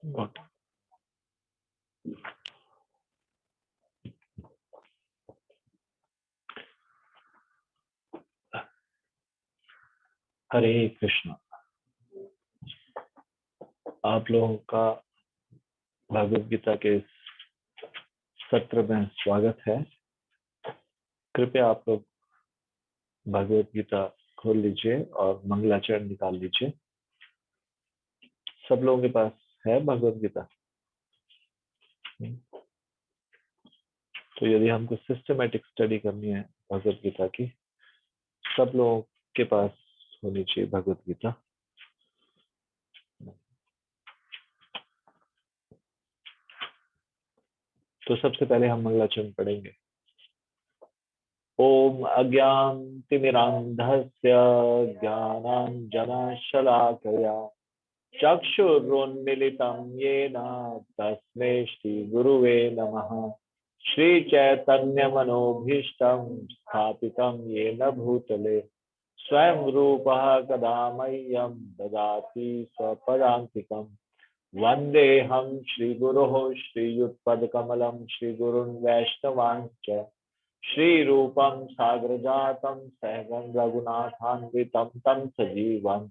Good. हरे कृष्णा। आप लोगों का भगवद गीता के सत्र में स्वागत है। कृपया आप लोग भगवद गीता खोल लीजिए और मंगलाचरण निकाल लीजिए। सब लोगों के पास है भगवद गीता। तो यदि हमको सिस्टमेटिक स्टडी करनी है भगवद गीता की, सब लोगों के पास होनी चाहिए भगवद गीता। तो सबसे पहले हम मंगलाचरण पढ़ेंगे। ओम अज्ञानतिमिरान्धस्य ज्ञानाञ्जनशलाकया चक्षुरुन्मीलितं येन तस्मै श्रीगुरुवे नमः। श्रीचैतन्यमनोभीष्टं स्थापितं येन भूतले स्वयं रूपः कदा मह्यं ददाति स्वपदान्तिकम्। वन्देऽहं श्रीगुरोः श्रीयुतपदकमलं श्रीगुरुन् वैष्णवांश्च श्रीरूपं साग्रजातं सहगं रघुनाथान्वितं तं सजीवम्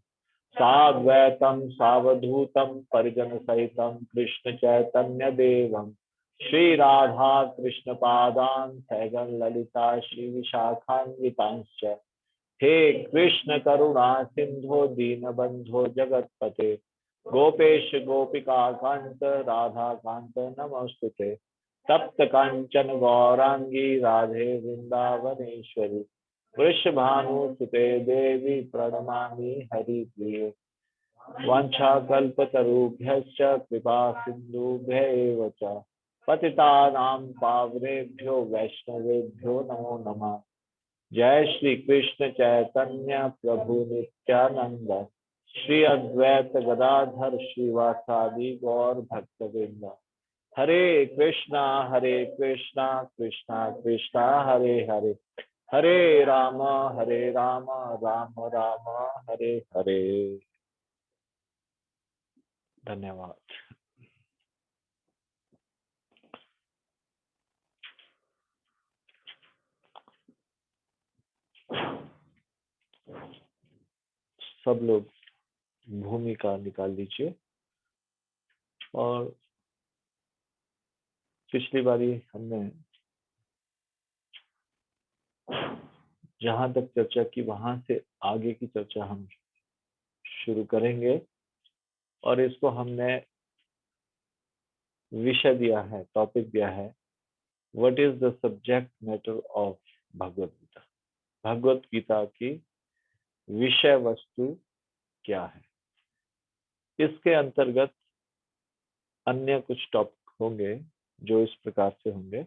साद्वैतं सावधूतं परिजनसहितं कृष्ण चैतन्य देवं श्रीराधा कृष्ण पादान् सहगं ललिता श्री विशाखान्वितांश्च। हे कृष्ण करुणा सिंधो दीनबंधो जगतपते गोपेश गोपिका कांत राधा कांत नमोस्तुते। तप्त कांचन गौरांगी राधे वृंदावनेश्वरी वृषभानुसुते देवी प्रणमामि हरिप्रिये। वाञ्छाकल्पतरुभ्यश्च कृपा सिन्धुभ्यैव च पतितानां पावनेभ्यो वैष्णवेभ्यो नमो नमः। जय श्री कृष्ण चैतन्य प्रभु नित्यानंद श्री अद्वैत गदाधर श्रीवासादि गौर भक्तवृंद। हरे कृष्णा कृष्णा कृष्णा हरे हरे, हरे राम राम राम हरे हरे। धन्यवाद। सब लोग भूमिका निकाल लीजिए। और पिछली बारी हमने जहां तक चर्चा की वहां से आगे की चर्चा हम शुरू करेंगे। और इसको हमने विषय दिया है, टॉपिक दिया है, what is the subject matter of Bhagavad Gita. Bhagavad Gita की विषय वस्तु क्या है। इसके अंतर्गत अन्य कुछ टॉपिक होंगे जो इस प्रकार से होंगे।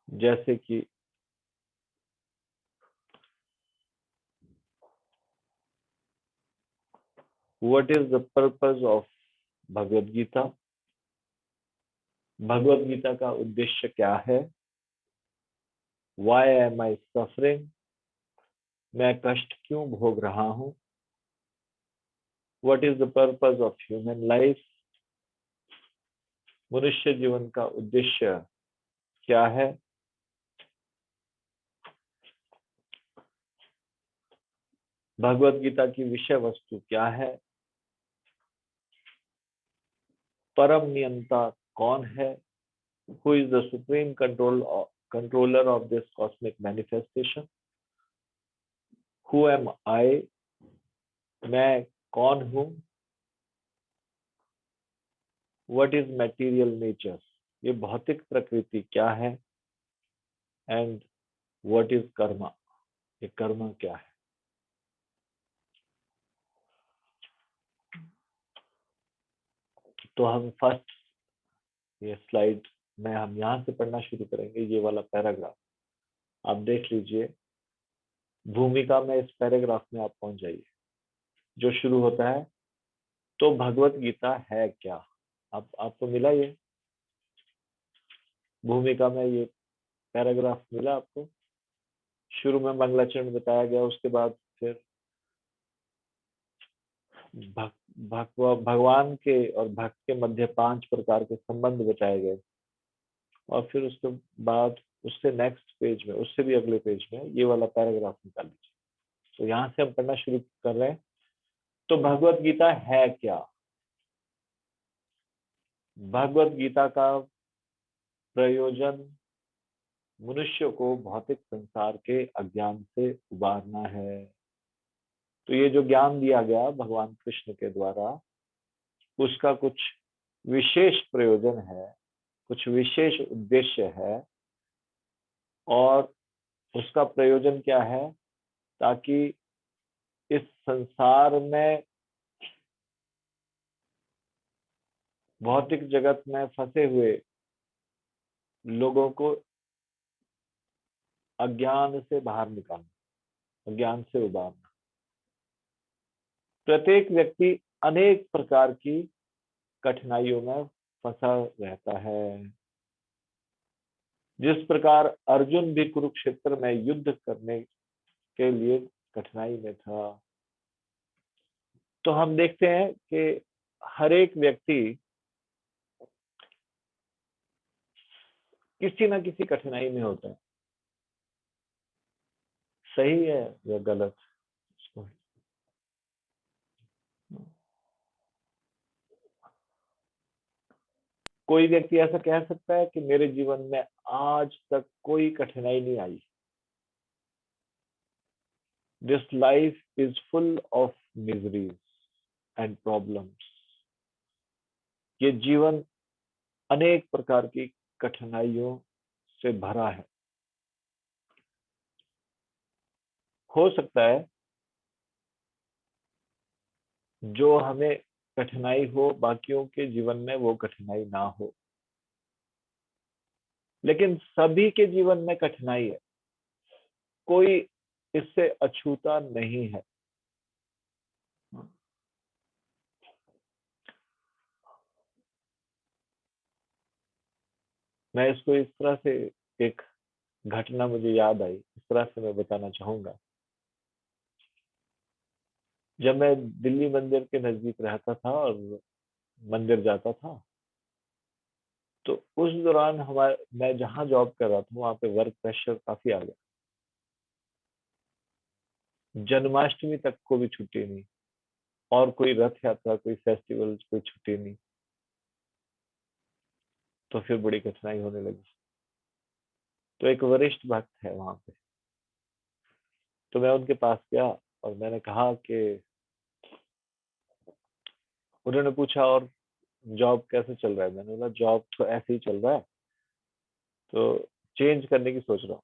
जैसे कि what is the purpose of Bhagavad Gita. Bhagavad Gita का उद्देश्य क्या है। व्हाई एम आई सफरिंग, मैं कष्ट क्यों भोग रहा हूं। What is the purpose of human life, मनुष्य जीवन का उद्देश्य क्या है। भगवत गीता की विषय वस्तु क्या है। परम नियंता कौन है। Who is the supreme controller of this cosmic manifestation. Who am I, मैं कौन हूं। व्हाट इज मटेरियल नेचर, ये भौतिक प्रकृति क्या है। एंड व्हाट इज कर्मा, ये कर्म क्या है। तो हम फर्स्ट ये स्लाइड में हम यहां से पढ़ना शुरू करेंगे। ये वाला पैराग्राफ आप देख लीजिए। भूमिका में इस पैराग्राफ में आप पहुंच जाइए जो शुरू होता है, तो भगवत गीता है क्या। आपको मिला ये भूमिका में ये पैराग्राफ मिला आपको। शुरू में मंगलाचरण बताया गया, उसके बाद फिर भगवान के और भक्त के मध्य 5 प्रकार के संबंध बताए गए, और फिर उसके बाद उससे नेक्स्ट पेज में, उससे भी अगले पेज में ये वाला पैराग्राफ निकाल लीजिए। तो यहाँ से हम पढ़ना शुरू कर रहे हैं। तो भगवत गीता है क्या? भगवत गीता का प्रयोजन मनुष्य को भौतिक संसार के अज्ञान से उबारना है। तो ये जो ज्ञान दिया गया भगवान कृष्ण के द्वारा, उसका कुछ विशेष प्रयोजन है, कुछ विशेष उद्देश्य है। और उसका प्रयोजन क्या है? ताकि इस संसार में, भौतिक जगत में फंसे हुए लोगों को अज्ञान से बाहर निकालना, अज्ञान से उबारना। प्रत्येक व्यक्ति अनेक प्रकार की कठिनाइयों में फंसा रहता है। जिस प्रकार अर्जुन भी कुरुक्षेत्र में युद्ध करने के लिए कठिनाई में था, तो हम देखते हैं कि हर एक व्यक्ति किसी ना किसी कठिनाई में होता है। सही है या गलत? कोई व्यक्ति ऐसा कह सकता है कि मेरे जीवन में आज तक कोई कठिनाई नहीं आई। This life is full of miseries and problems. ये जीवन अनेक प्रकार की कठिनाइयों से भरा है। हो सकता है जो हमें कठिनाई हो, बाकियों के जीवन में वो कठिनाई ना हो, लेकिन सभी के जीवन में कठिनाई है। कोई इससे अछूता नहीं है। मैं इसको इस तरह से, एक घटना मुझे याद आई, इस तरह से मैं बताना चाहूंगा। जब मैं दिल्ली मंदिर के नजदीक रहता था और मंदिर जाता था, तो उस दौरान हमारे, मैं जहाँ जॉब कर रहा था वहां पे वर्क प्रेशर काफी आ गया। जन्माष्टमी तक को भी छुट्टी नहीं, और कोई रथ यात्रा, कोई फेस्टिवल, कोई छुट्टी नहीं। तो फिर बड़ी कठिनाई होने लगी। तो एक वरिष्ठ भक्त है वहां पे, तो मैं उनके पास गया और मैंने कहा कि, उन्होंने पूछा और जॉब कैसे चल रहा है? मैंने बोला जॉब तो ऐसे ही चल रहा है, तो चेंज करने की सोच रहा हूँ।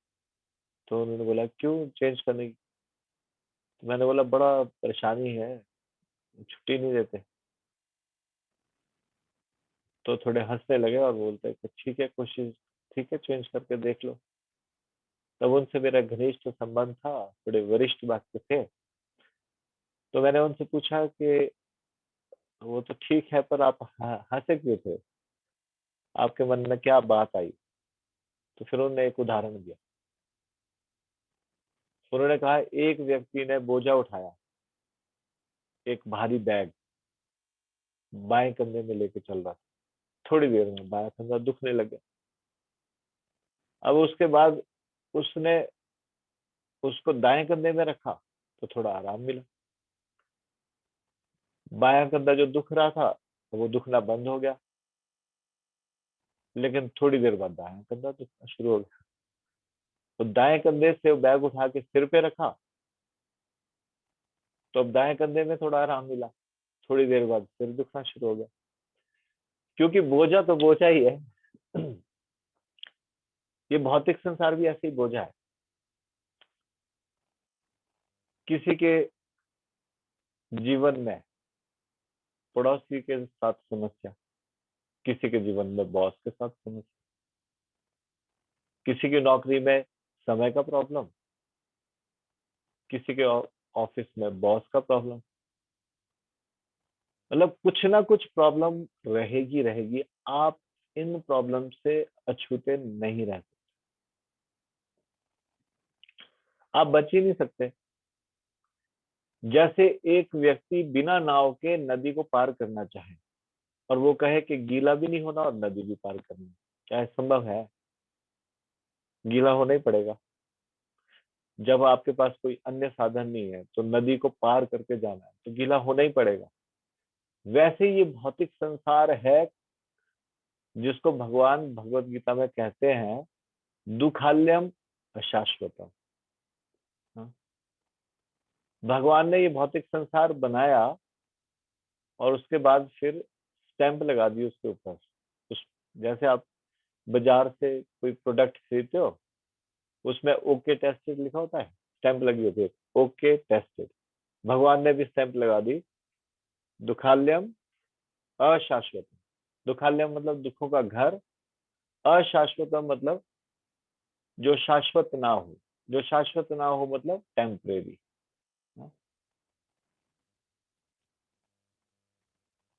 तो उन्होंने बोला क्यों चेंज करने की? तो मैंने बोला बड़ा परेशानी है, छुट्टी नहीं देते। तो थोड़े हंसने लगे और बोलते कि ठीक है, कोशिश, ठीक है, चेंज करके देख लो। तब उनसे मेरा घनिष्ठ संबंध था, बड़े वरिष्ठ व्यक्ति थे। तो मैंने उनसे पूछा कि वो तो ठीक है, पर आप हंसे क्यों थे? आपके मन में क्या बात आई? तो फिर उन्होंने एक उदाहरण दिया। उन्होंने कहा एक व्यक्ति ने बोझा उठाया, एक भारी बैग बाएं कंधे में लेके चल रहा था। थोड़ी देर में बायां कंधा दुखने लग गया। अब उसके बाद उसने उसको दाएं कंधे में रखा तो थोड़ा आराम मिला। बायां कंधा जो दुख रहा था, तो वो दुखना बंद हो गया। लेकिन थोड़ी देर बाद दायां कंधा दुखना शुरू हो गया। तो दाएं कंधे से बैग उठा के सिर पे रखा, तो अब दाएं कंधे में थोड़ा आराम मिला। थोड़ी देर बाद सिर दुखना शुरू हो गया। क्योंकि बोझा तो बोझा ही है। ये भौतिक संसार भी ऐसे ही बोझा है। किसी के जीवन में पड़ोसी के साथ समस्या, किसी के जीवन में बॉस के साथ समस्या, किसी की नौकरी में समय का प्रॉब्लम, किसी के ऑफिस में बॉस का प्रॉब्लम। मतलब कुछ ना कुछ प्रॉब्लम रहेगी रहेगी। आप इन प्रॉब्लम से अछूते नहीं रह सकते। आप बच ही नहीं सकते। जैसे एक व्यक्ति बिना नाव के नदी को पार करना चाहे और वो कहे कि गीला भी नहीं होना और नदी भी पार करनी है, क्या संभव है? गीला होना ही पड़ेगा। जब आपके पास कोई अन्य साधन नहीं है तो नदी को पार करके जाना है तो गीला होना ही पड़ेगा। वैसे ये भौतिक संसार है जिसको भगवान भगवत गीता में कहते हैं दुखाल्यम अशाश्वतम। हाँ? भगवान ने ये भौतिक संसार बनाया और उसके बाद फिर स्टैंप लगा दी उसके ऊपर। उस जैसे आप बाजार से कोई प्रोडक्ट खरीदते हो, उसमें ओके टेस्टेड लिखा होता है, स्टैंप लगी होती है, ओके टेस्टेड। भगवान ने भी स्टैंप लगा दी दुखाल्यम अशाश्वतम। दुखाल्यम मतलब दुखों का घर, अशाश्वतम मतलब जो शाश्वत ना हो। जो शाश्वत ना हो मतलब टेम्परेरी।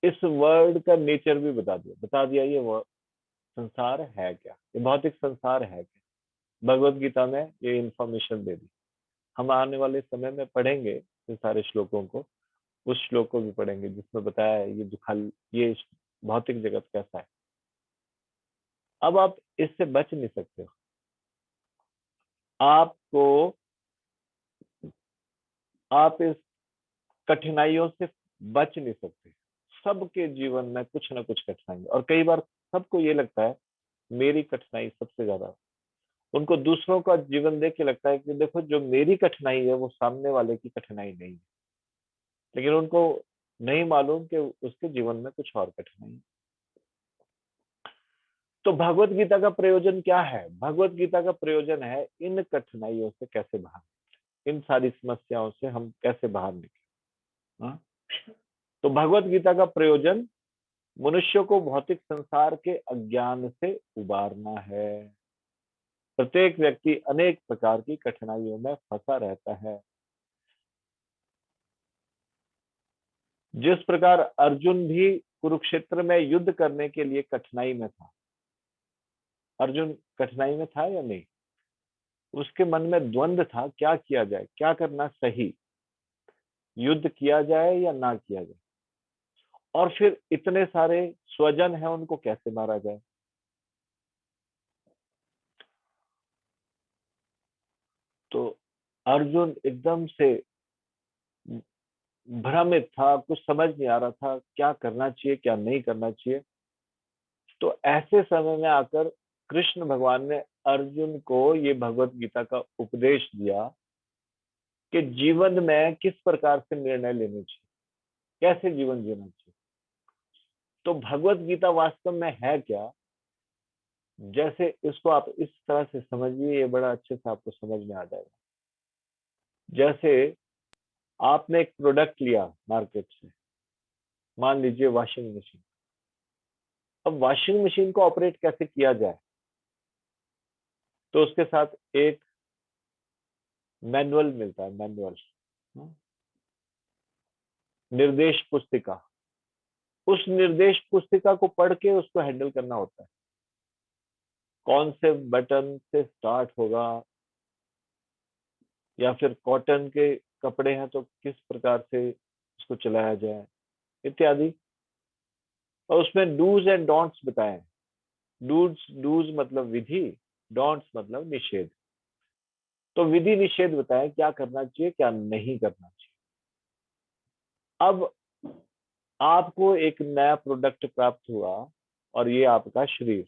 इस वर्ड का नेचर भी बता दिया ये संसार है क्या, ये भौतिक संसार है क्या। भगवत गीता में ये इंफॉर्मेशन दे दी। हम आने वाले समय में पढ़ेंगे इन सारे श्लोकों को, उस श्लोक को भी पढ़ेंगे जिसमें बताया है ये भौतिक जगत कैसा है। अब आप इससे बच नहीं सकते हो। आपको आप इस कठिनाइयों से बच नहीं सकते। सबके जीवन में कुछ ना कुछ कठिनाई, और कई बार सबको ये लगता है मेरी कठिनाई सबसे ज्यादा। उनको दूसरों का जीवन देख के लगता है कि देखो जो मेरी कठिनाई है वो सामने वाले की कठिनाई नहीं है, लेकिन उनको नहीं मालूम कि उसके जीवन में कुछ और कठिनाई है। तो भगवत गीता का प्रयोजन क्या है? भगवत गीता का प्रयोजन है इन कठिनाइयों से कैसे बाहर, इन सारी समस्याओं से हम कैसे बाहर निकले। हाँ? तो भगवत गीता का प्रयोजन मनुष्य को भौतिक संसार के अज्ञान से उबारना है। प्रत्येक व्यक्ति अनेक प्रकार की कठिनाइयों में फंसा रहता है। जिस प्रकार अर्जुन भी कुरुक्षेत्र में युद्ध करने के लिए कठिनाई में था, अर्जुन कठिनाई में था या नहीं? उसके मन में द्वंद था, क्या किया जाए, क्या करना सही, युद्ध किया जाए या ना किया जाए। और फिर इतने सारे स्वजन हैं, उनको कैसे मारा जाए। तो अर्जुन एकदम से भ्रमित था, कुछ समझ नहीं आ रहा था क्या करना चाहिए क्या नहीं करना चाहिए। तो ऐसे समय में आकर कृष्ण भगवान ने अर्जुन को ये भगवत गीता का उपदेश दिया कि जीवन में किस प्रकार से निर्णय लेने चाहिए, कैसे जीवन जीना चाहिए। तो भगवत गीता वास्तव में है क्या? जैसे इसको आप इस तरह से समझिए, ये बड़ा अच्छे से आपको समझ में आ जाएगा। जैसे आपने एक प्रोडक्ट लिया मार्केट से, मान लीजिए वॉशिंग मशीन। अब वॉशिंग मशीन को ऑपरेट कैसे किया जाए, तो उसके साथ एक मैनुअल मिलता है, मैनुअल, निर्देश पुस्तिका। उस निर्देश पुस्तिका को पढ़ के उसको हैंडल करना होता है। कौन से बटन से स्टार्ट होगा, या फिर कॉटन के कपड़े हैं तो किस प्रकार से उसको चलाया जाए, इत्यादि। और उसमें डूज एंड डोंट्स बताए। डूज मतलब विधि, डोंट्स मतलब निषेध। तो विधि निषेध बताए, क्या करना चाहिए क्या नहीं करना चाहिए। अब आपको एक नया प्रोडक्ट प्राप्त हुआ और ये आपका शरीर।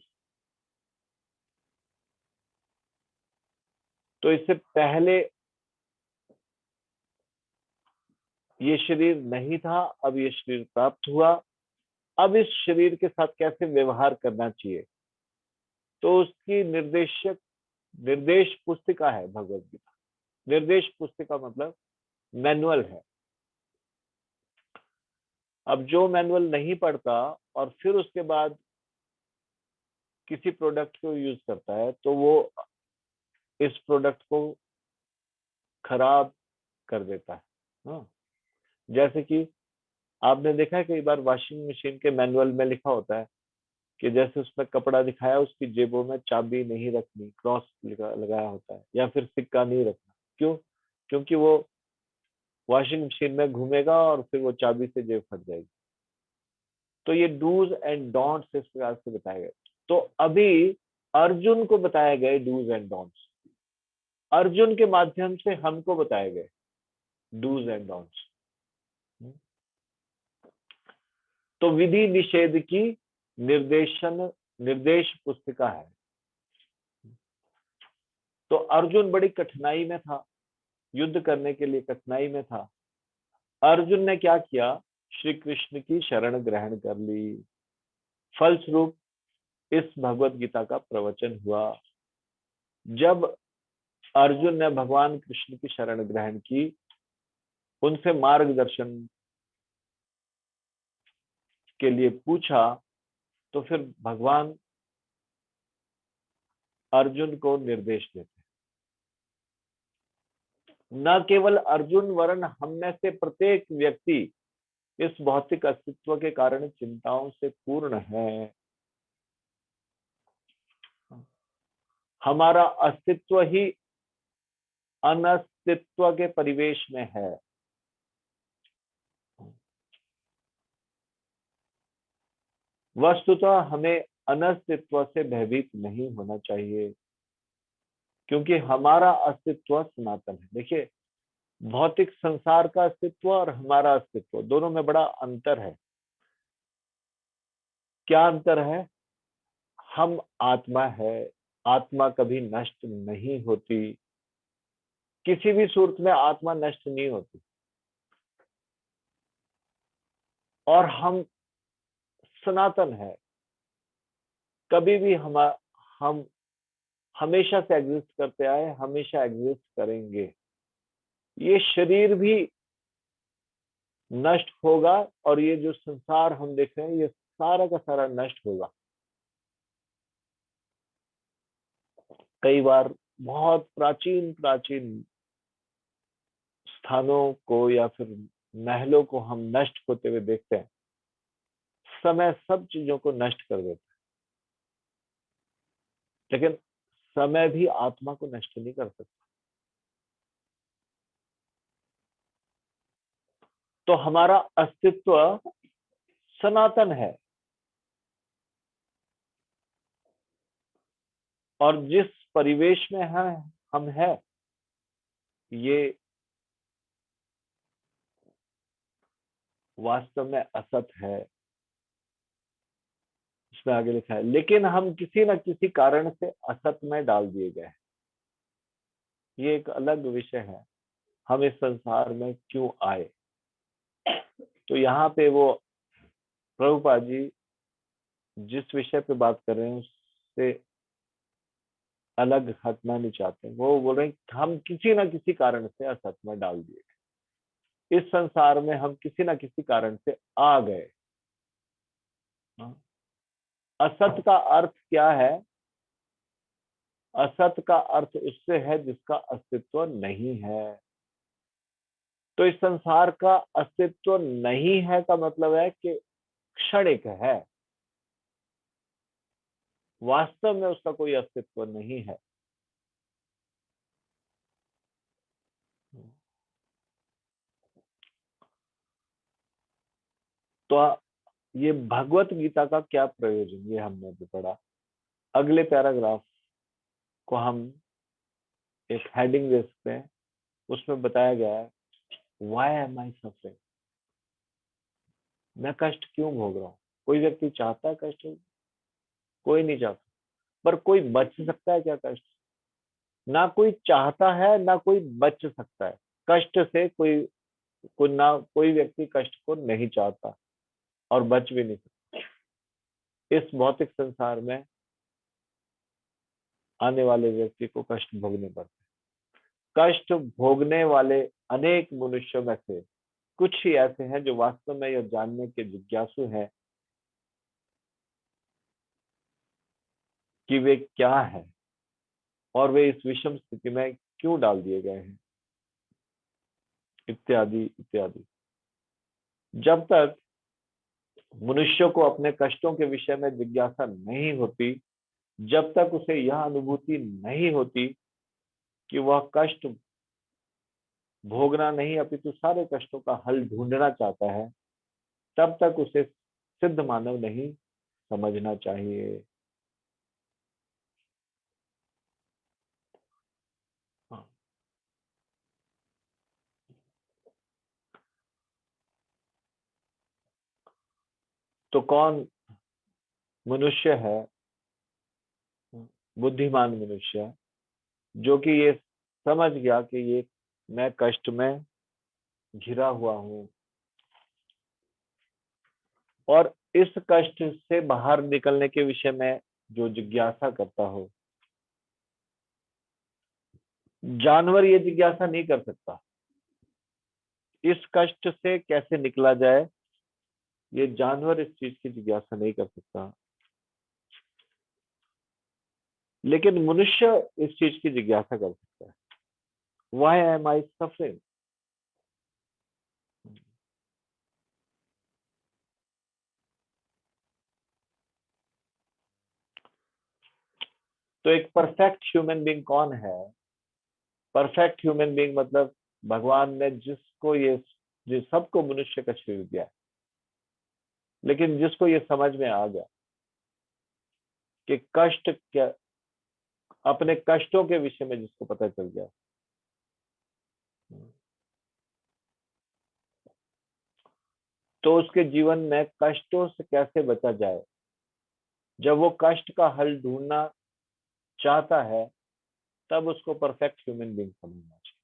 तो इससे पहले ये शरीर नहीं था, अब ये शरीर प्राप्त हुआ। अब इस शरीर के साथ कैसे व्यवहार करना चाहिए, तो उसकी निर्देश पुस्तिका है भगवत गीता। निर्देश पुस्तिका मतलब मैनुअल है। अब जो मैनुअल नहीं पढ़ता और फिर उसके बाद किसी प्रोडक्ट को यूज करता है तो वो इस प्रोडक्ट को खराब कर देता है। हाँ, जैसे कि आपने देखा है कई बार वॉशिंग मशीन के मैनुअल में लिखा होता है कि जैसे उसमें कपड़ा दिखाया, उसकी जेबों में चाबी नहीं रखनी, क्रॉस लगाया होता है, या फिर सिक्का नहीं रखना। क्यों? क्योंकि वो वॉशिंग मशीन में घूमेगा और फिर वो चाबी से जेब फट जाएगी। तो ये डूज एंड डोंट्स इस प्रकार से बताए गए। तो अभी अर्जुन को बताए गए डूज एंड डोंट्स, अर्जुन के माध्यम से हमको बताए गए डूज एंड डोंट्स। तो विधि निषेध की निर्देश पुस्तिका है। तो अर्जुन बड़ी कठिनाई में था, युद्ध करने के लिए कठिनाई में था। अर्जुन ने क्या किया? श्री कृष्ण की शरण ग्रहण कर ली। फलस्वरूप इस भगवत गीता का प्रवचन हुआ। जब अर्जुन ने भगवान कृष्ण की शरण ग्रहण की, उनसे मार्गदर्शन के लिए पूछा, तो फिर भगवान अर्जुन को निर्देश देते। न केवल अर्जुन वरन हम में से प्रत्येक व्यक्ति इस भौतिक अस्तित्व के कारण चिंताओं से पूर्ण है। हमारा अस्तित्व ही अनस्तित्व के परिवेश में है। वस्तुतः हमें अनस्तित्व से भयभीत नहीं होना चाहिए, क्योंकि हमारा अस्तित्व सनातन है। देखिए, भौतिक संसार का अस्तित्व और हमारा अस्तित्व, दोनों में बड़ा अंतर है। क्या अंतर है? हम आत्मा है, आत्मा कभी नष्ट नहीं होती, किसी भी सूरत में आत्मा नष्ट नहीं होती। और हम सनातन है, कभी भी हम हमेशा से एग्जिस्ट करते आए, हमेशा एग्जिस्ट करेंगे। ये शरीर भी नष्ट होगा और ये जो संसार हम देख रहे हैं, ये सारा का सारा नष्ट होगा। कई बार बहुत प्राचीन प्राचीन स्थानों को या फिर महलों को हम नष्ट होते हुए देखते हैं। समय सब चीजों को नष्ट कर देता है, लेकिन समय भी आत्मा को नष्ट नहीं कर सकता। तो हमारा अस्तित्व सनातन है, और जिस परिवेश में हम हैं, ये वास्तव में असत है। इसमें आगे लिखा है, लेकिन हम किसी न किसी कारण से असत में डाल दिए गए हैं। ये एक अलग विषय है, हम इस संसार में क्यों आए। तो यहाँ पे वो प्रभुपाद जी जिस विषय पे बात कर रहे हैं उससे अलग हटना नहीं चाहते। वो बोल रहे हैं हम किसी न किसी कारण से असत में डाल दिए गए, इस संसार में हम किसी न किसी कारण से आ गए। असत का अर्थ क्या है? असत का अर्थ उससे है जिसका अस्तित्व नहीं है। तो इस संसार का अस्तित्व नहीं है का मतलब है कि क्षणिक है, वास्तव में उसका कोई अस्तित्व नहीं है। तो ये भगवत गीता का क्या प्रयोजन, ये हमने भी पढ़ा। अगले पैराग्राफ को हम एक हेडिंग दे सकते हैं, उसमें बताया गया है व्हाई एम आई सफरिंग। मैं कष्ट क्यों भोग रहा हूँ? कोई व्यक्ति चाहता है कष्ट? कोई नहीं चाहता। पर कोई बच सकता है क्या कष्ट? ना कोई चाहता है, ना कोई बच सकता है कष्ट से। कोई व्यक्ति कष्ट को नहीं चाहता और बच भी नहीं सकता। इस भौतिक संसार में आने वाले व्यक्ति को कष्ट भोगने पड़ते। कष्ट भोगने वाले अनेक मनुष्यों में से कुछ ही ऐसे हैं जो वास्तव में यह जानने के जिज्ञासु हैं कि वे क्या है और वे इस विषम स्थिति में क्यों डाल दिए गए हैं, इत्यादि इत्यादि। जब तक मनुष्य को अपने कष्टों के विषय में जिज्ञासा नहीं होती, जब तक उसे यह अनुभूति नहीं होती कि वह कष्ट भोगना नहीं अपितु सारे कष्टों का हल ढूंढना चाहता है, तब तक उसे सिद्ध मानव नहीं समझना चाहिए। हाँ। तो कौन मनुष्य है, बुद्धिमान मनुष्य, जो कि ये समझ गया कि ये मैं कष्ट में घिरा हुआ हूं और इस कष्ट से बाहर निकलने के विषय में जो जिज्ञासा करता हो। जानवर ये जिज्ञासा नहीं कर सकता, इस कष्ट से कैसे निकला जाए, ये जानवर इस चीज की जिज्ञासा नहीं कर सकता, लेकिन मनुष्य इस चीज की जिज्ञासा कर सकता है। Why am I suffering? तो एक परफेक्ट ह्यूमन बीइंग कौन है? परफेक्ट ह्यूमन बीइंग मतलब भगवान ने जिसको ये, जिस सबको मनुष्य का शरीर दिया है, लेकिन जिसको ये समझ में आ गया कि कष्ट क्या, अपने कष्टों के विषय में जिसको पता चल गया, तो उसके जीवन में कष्टों से कैसे बचा जाए, जब वो कष्ट का हल ढूंढना चाहता है, तब उसको परफेक्ट ह्यूमन बीइंग समझना चाहिए।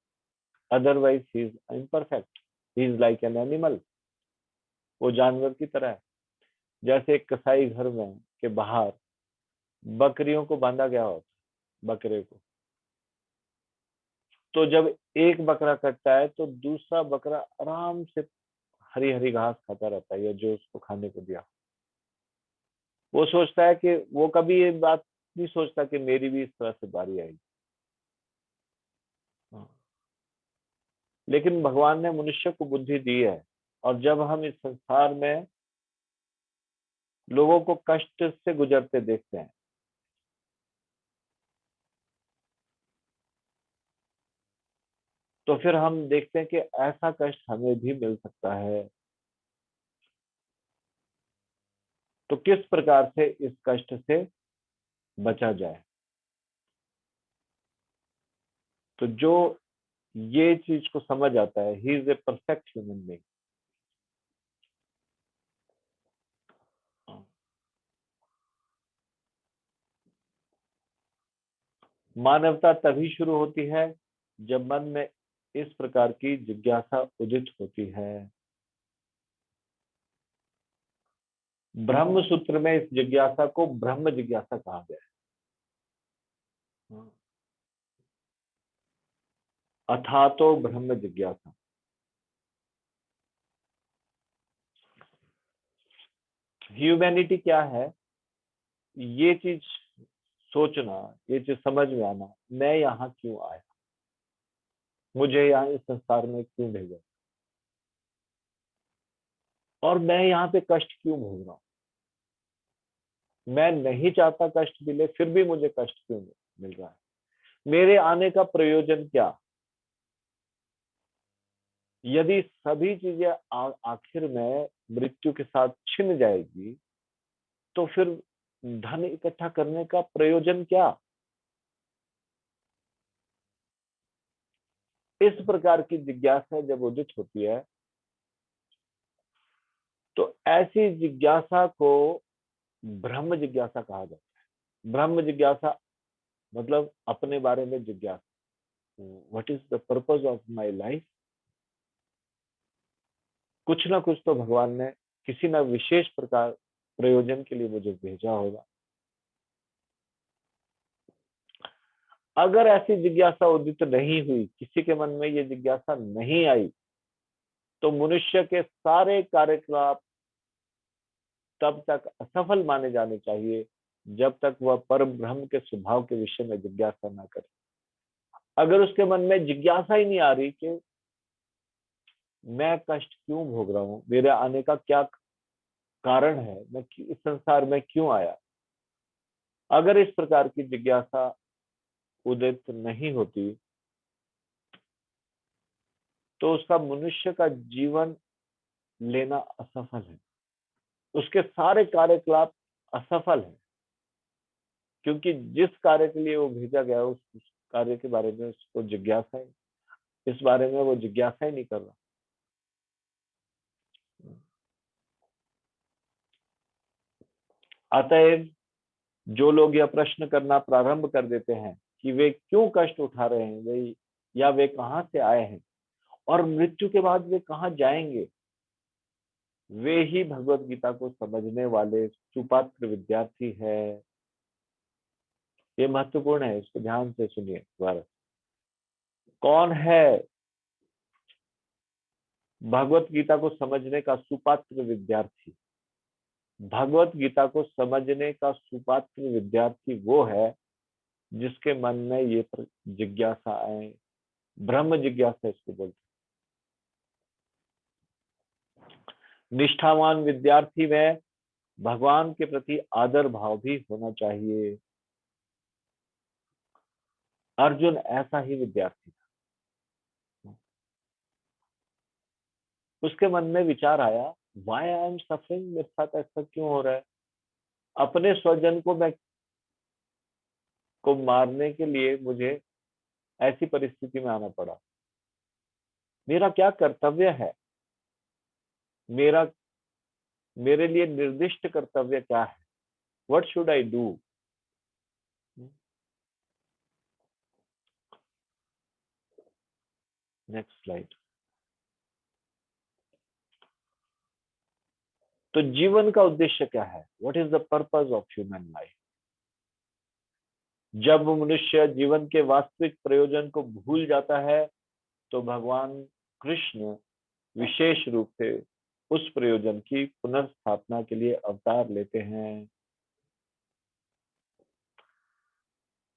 Otherwise he is imperfect, he is like an animal. वो जानवर की तरह है। जैसे एक कसाई घर में के बाहर बकरियों को बांधा गया होता, बकरे को, तो जब एक बकरा कटता है तो दूसरा बकरा आराम से हरी हरी घास खाता रहता है, या जो उसको खाने को दिया। वो सोचता है कि वो कभी ये बात नहीं सोचता कि मेरी भी इस तरह से बारी आएगी। हाँ। लेकिन भगवान ने मनुष्य को बुद्धि दी है, और जब हम इस संसार में लोगों को कष्ट से गुजरते देखते हैं, तो फिर हम देखते हैं कि ऐसा कष्ट हमें भी मिल सकता है। तो किस प्रकार से इस कष्ट से बचा जाए? तो जो ये चीज को समझ आता है, he is a perfect human being. मानवता तभी शुरू होती है जब मन में इस प्रकार की जिज्ञासा उदित होती है। ब्रह्म सूत्र में इस जिज्ञासा को ब्रह्म जिज्ञासा कहा गया है। अथा तो ब्रह्म जिज्ञासा। ह्यूमैनिटी क्या है? ये चीज सोचना, ये चीज समझ में आना, मैं यहाँ क्यों आया, मुझे यहाँ इस संसार में क्यों भेजा, और मैं यहाँ पे कष्ट क्यों भोग रहा हूँ। मैं नहीं चाहता कष्ट मिले, फिर भी मुझे कष्ट क्यों मिल रहा है, मेरे आने का प्रयोजन क्या? यदि सभी चीजें आखिर में मृत्यु के साथ छिन जाएगी, तो फिर धन इकट्ठा करने का प्रयोजन क्या? इस प्रकार की जिज्ञासा जब उदित होती है, तो ऐसी जिज्ञासा को ब्रह्म जिज्ञासा कहा जाता है। ब्रह्म जिज्ञासा मतलब अपने बारे में जिज्ञासा, what is the purpose of my life. कुछ ना कुछ तो भगवान ने किसी ना विशेष प्रकार प्रयोजन के लिए मुझे भेजा होगा। अगर ऐसी जिज्ञासा उदित नहीं हुई, किसी के मन में ये जिज्ञासा नहीं आई, तो मनुष्य के सारे कार्यकलाप तब तक असफल माने जाने चाहिए, जब तक वह परम ब्रह्म के स्वभाव के विषय में जिज्ञासा ना करे। अगर उसके मन में जिज्ञासा ही नहीं आ रही कि मैं कष्ट क्यों भोग रहा हूँ, मेरे आने का क्या कारण है, मैं इस संसार में क्यों आया, अगर इस प्रकार की जिज्ञासा उदित नहीं होती, तो उसका मनुष्य का जीवन लेना असफल है, उसके सारे कार्यकलाप असफल है, क्योंकि जिस कार्य के लिए वो भेजा गया उस कार्य के बारे में उसको जिज्ञासा है, इस बारे में वो जिज्ञासा ही नहीं कर रहा। अतएव जो लोग यह प्रश्न करना प्रारंभ कर देते हैं कि वे क्यों कष्ट उठा रहे हैं, वे या वे कहां से आए हैं और मृत्यु के बाद वे कहां जाएंगे, वे ही भगवत गीता को समझने वाले सुपात्र विद्यार्थी है। ये महत्वपूर्ण है, इसको ध्यान से सुनिए दोबारा। कौन है भगवत गीता को समझने का सुपात्र विद्यार्थी? भगवत गीता को समझने का सुपात्र विद्यार्थी वो है जिसके मन में ये जिज्ञासा आए, ब्रह्म जिज्ञासा इसको बोलते हैं। निष्ठावान विद्यार्थी में भगवान के प्रति आदर भाव भी होना चाहिए। अर्जुन ऐसा ही विद्यार्थी था। उसके मन में विचार आया, वाई आई एम सफरिंग, मेरे साथ ऐसा क्यों हो रहा है? अपने स्वजन को मैं को मारने के लिए मुझे ऐसी परिस्थिति में आना पड़ा। मेरा क्या कर्तव्य है? मेरा मेरे लिए निर्दिष्ट कर्तव्य क्या है? What should I do? Next slide. तो जीवन का उद्देश्य क्या है? What is the purpose of human life? जब मनुष्य जीवन के वास्तविक प्रयोजन को भूल जाता है तो भगवान कृष्ण विशेष रूप से उस प्रयोजन की पुनर्स्थापना के लिए अवतार लेते हैं।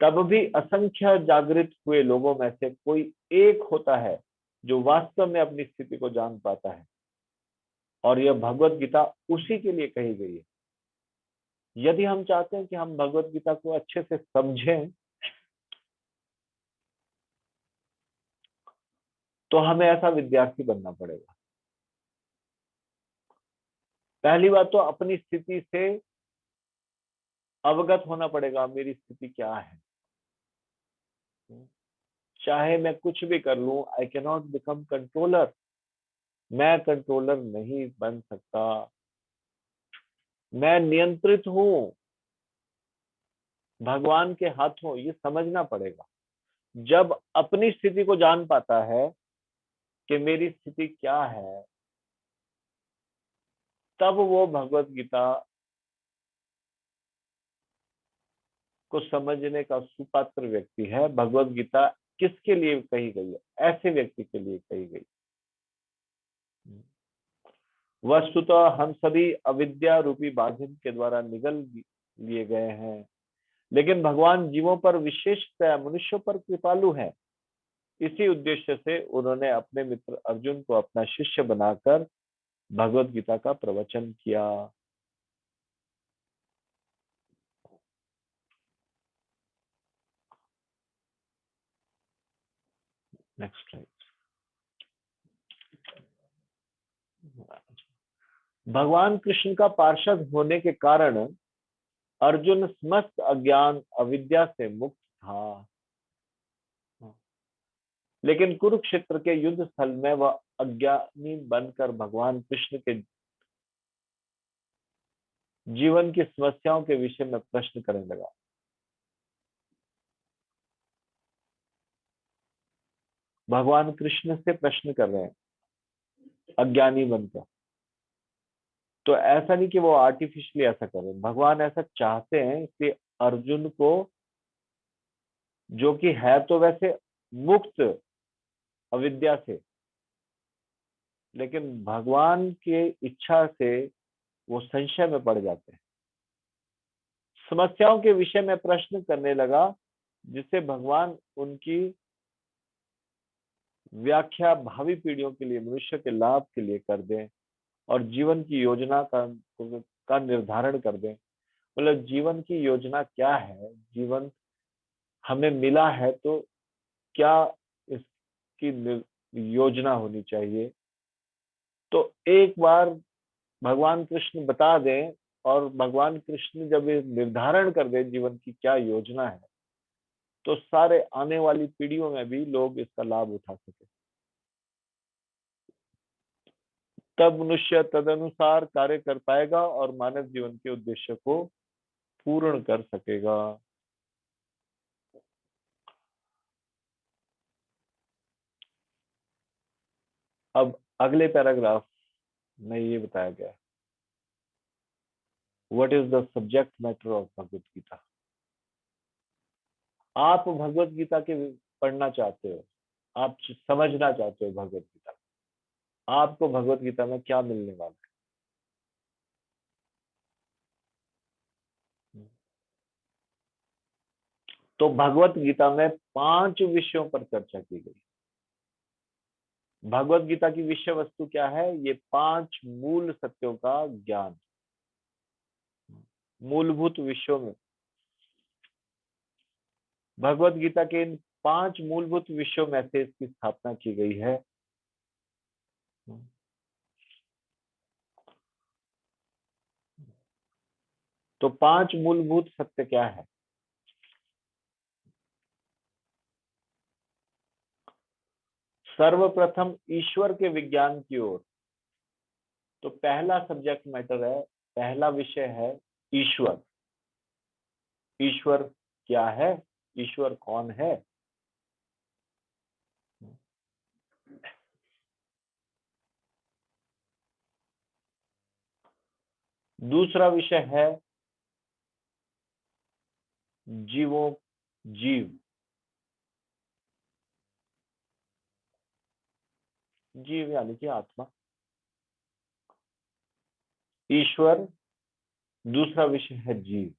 तब भी असंख्य जागृत हुए लोगों में से कोई एक होता है जो वास्तव में अपनी स्थिति को जान पाता है, और यह भगवत गीता उसी के लिए कही गई है। यदि हम चाहते हैं कि हम भगवत गीता को अच्छे से समझें तो हमें ऐसा विद्यार्थी बनना पड़ेगा। पहली बात तो अपनी स्थिति से अवगत होना पड़ेगा, मेरी स्थिति क्या है। चाहे मैं कुछ भी कर लूं, I can not become controller. मैं कंट्रोलर नहीं बन सकता, मैं नियंत्रित हूं भगवान के हाथों, ये समझना पड़ेगा। जब अपनी स्थिति को जान पाता है कि मेरी स्थिति क्या है, तब वो भगवत गीता को समझने का सुपात्र व्यक्ति है। भगवत गीता किसके लिए कही गई है? ऐसे व्यक्ति के लिए कही गई। वस्तुतः हम सभी अविद्या रूपी बांधन के द्वारा निगल लिए गए हैं, लेकिन भगवान जीवों पर, विशेषतः मनुष्यों पर कृपालु है। इसी उद्देश्य से उन्होंने अपने मित्र अर्जुन को अपना शिष्य बनाकर भगवत गीता का प्रवचन किया। Next slide. भगवान कृष्ण का पार्षद होने के कारण अर्जुन समस्त अज्ञान अविद्या से मुक्त था, लेकिन कुरुक्षेत्र के युद्ध स्थल में वह अज्ञानी बनकर भगवान कृष्ण के जीवन की समस्याओं के विषय में प्रश्न करने लगा। भगवान कृष्ण से प्रश्न कर रहे हैं अज्ञानी बनकर। तो ऐसा नहीं कि वो आर्टिफिशियली ऐसा कर रहे हैं, भगवान ऐसा चाहते हैं, इसलिए अर्जुन को, जो कि है तो वैसे मुक्त अविद्या से, लेकिन भगवान के इच्छा से वो संशय में पड़ जाते हैं। समस्याओं के विषय में प्रश्न करने लगा, जिससे भगवान उनकी व्याख्या भावी पीढ़ियों के लिए, मनुष्य के लाभ के लिए कर दें, और जीवन की योजना का निर्धारण कर दें। मतलब जीवन की योजना क्या है, जीवन हमें मिला है तो क्या इसकी योजना होनी चाहिए। तो एक बार भगवान कृष्ण बता दें और भगवान कृष्ण जब ये निर्धारण कर दे जीवन की क्या योजना है, तो सारे आने वाली पीढ़ियों में भी लोग इसका लाभ उठा सके। तब मनुष्य तदनुसार कार्य कर पाएगा और मानव जीवन के उद्देश्य को पूर्ण कर सकेगा। अब अगले पैराग्राफ में ये बताया गया, what is the subject matter of Bhagavad Gita. आप भगवत गीता के पढ़ना चाहते हो, आप समझना चाहते हो भगवत गीता, आपको भगवत गीता में क्या मिलने वाला है। तो भगवत गीता में 5 विषयों पर चर्चा की गई। भगवत गीता की विषय वस्तु क्या है? ये 5 मूल सत्यों का ज्ञान। मूलभूत विषयों में भगवत गीता के इन 5 मूलभूत विषयों में से इसकी स्थापना की गई है। तो 5 मूलभूत सत्य क्या है? सर्वप्रथम ईश्वर के विज्ञान की ओर। तो पहला सब्जेक्ट मैटर है, पहला विषय है ईश्वर। ईश्वर क्या है? ईश्वर कौन है? दूसरा विषय है जीवों जीव। जीव यानी कि आत्मा। ईश्वर। दूसरा विषय है जीव।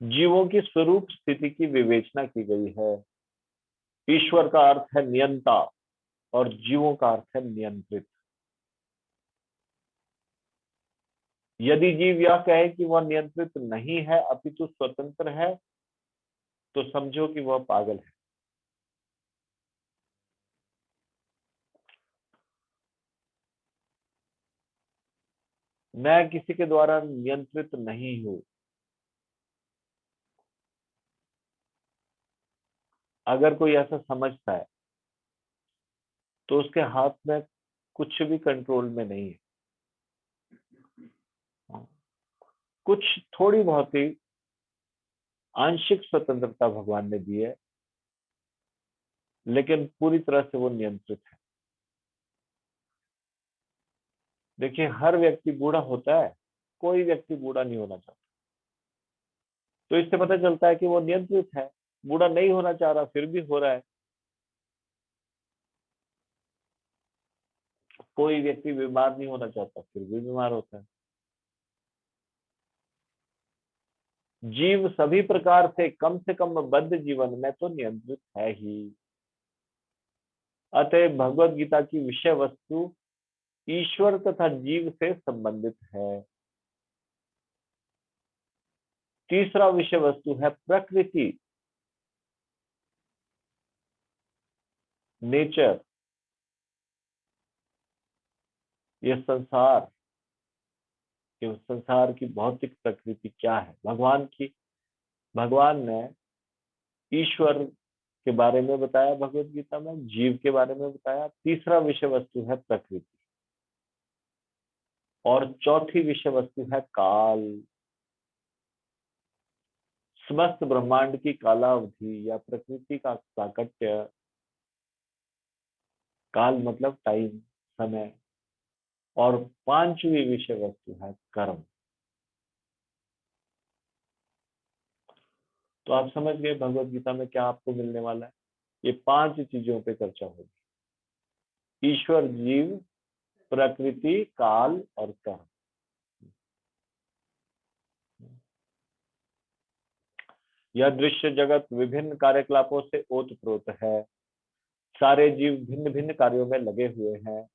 जीवों की स्वरूप स्थिति की विवेचना की गई है। ईश्वर का अर्थ है नियंता और जीवों का अर्थ है नियंत्रित। यदि जीव यह कहे कि वह नियंत्रित नहीं है अपितु स्वतंत्र है, तो समझो कि वह पागल है। मैं किसी के द्वारा नियंत्रित नहीं हूं। अगर कोई ऐसा समझता है तो उसके हाथ में कुछ भी कंट्रोल में नहीं है। कुछ थोड़ी बहुत ही आंशिक स्वतंत्रता भगवान ने दी है, लेकिन पूरी तरह से वो नियंत्रित है। देखिए, हर व्यक्ति बूढ़ा होता है, कोई व्यक्ति बूढ़ा नहीं होना चाहता। तो इससे पता चलता है कि वो नियंत्रित है। बूढ़ा नहीं होना चाह रहा, फिर भी हो रहा है। कोई व्यक्ति बीमार नहीं होना चाहता, फिर भी बीमार होता है। जीव सभी प्रकार से कम बद्ध जीवन में तो नियंत्रित है ही। अतः भगवत गीता की विषय वस्तु ईश्वर तथा जीव से संबंधित है। तीसरा विषय वस्तु है प्रकृति, नेचर। ये संसार, ये संसार की भौतिक प्रकृति क्या है भगवान की। भगवान ने ईश्वर के बारे में बताया, भगवत गीता में जीव के बारे में बताया। तीसरा विषय वस्तु है प्रकृति और चौथी विषय वस्तु है काल। समस्त ब्रह्मांड की कालावधि या प्रकृति का प्राकट्य। काल मतलब टाइम, समय। और पांचवी विषय वस्तु है कर्म। तो आप समझ गए भगवत गीता में क्या आपको मिलने वाला है। ये 5 चीजों पे चर्चा होगी: ईश्वर, जीव, प्रकृति, काल और कर्म। यह दृश्य जगत विभिन्न कार्यकलापों से ओतप्रोत है। सारे जीव भिन्न भिन्न कार्यों में लगे हुए हैं।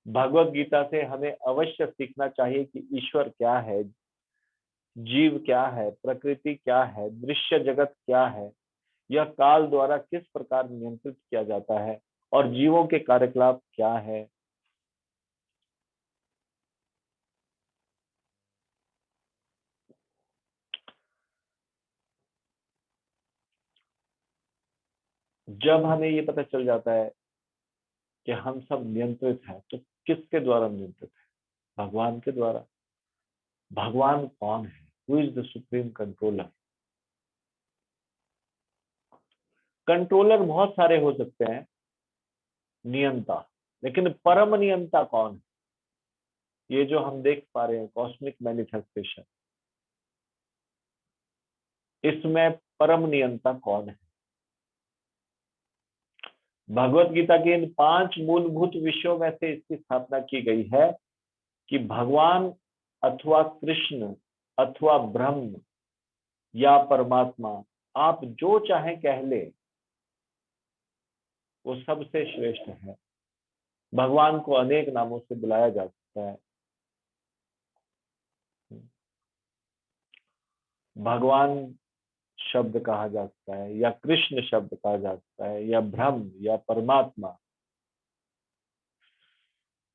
भगवत गीता से हमें अवश्य सीखना चाहिए कि ईश्वर क्या है, जीव क्या है, प्रकृति क्या है, दृश्य जगत क्या है, यह काल द्वारा किस प्रकार नियंत्रित किया जाता है और जीवों के कार्यकलाप क्या है। जब हमें ये पता चल जाता है कि हम सब नियंत्रित हैं, तो किसके द्वारा नियंत्रित है? भगवान के द्वारा। भगवान कौन है? Who is the supreme controller? Controller बहुत सारे हो सकते हैं, नियंता, लेकिन परम नियंता कौन है? ये जो हम देख पा रहे हैं कॉस्मिक मैनिफेस्टेशन, इसमें परम नियंता कौन है? भगवत गीता के इन 5 मूलभूत विषयों में से इसकी स्थापना की गई है कि भगवान अथवा कृष्ण अथवा ब्रह्म या परमात्मा, आप जो चाहे कह ले, वो सबसे श्रेष्ठ है। भगवान को अनेक नामों से बुलाया जा सकता है। भगवान शब्द कहा जा सकता है, या कृष्ण शब्द कहा जा सकता है, या ब्रह्म या परमात्मा,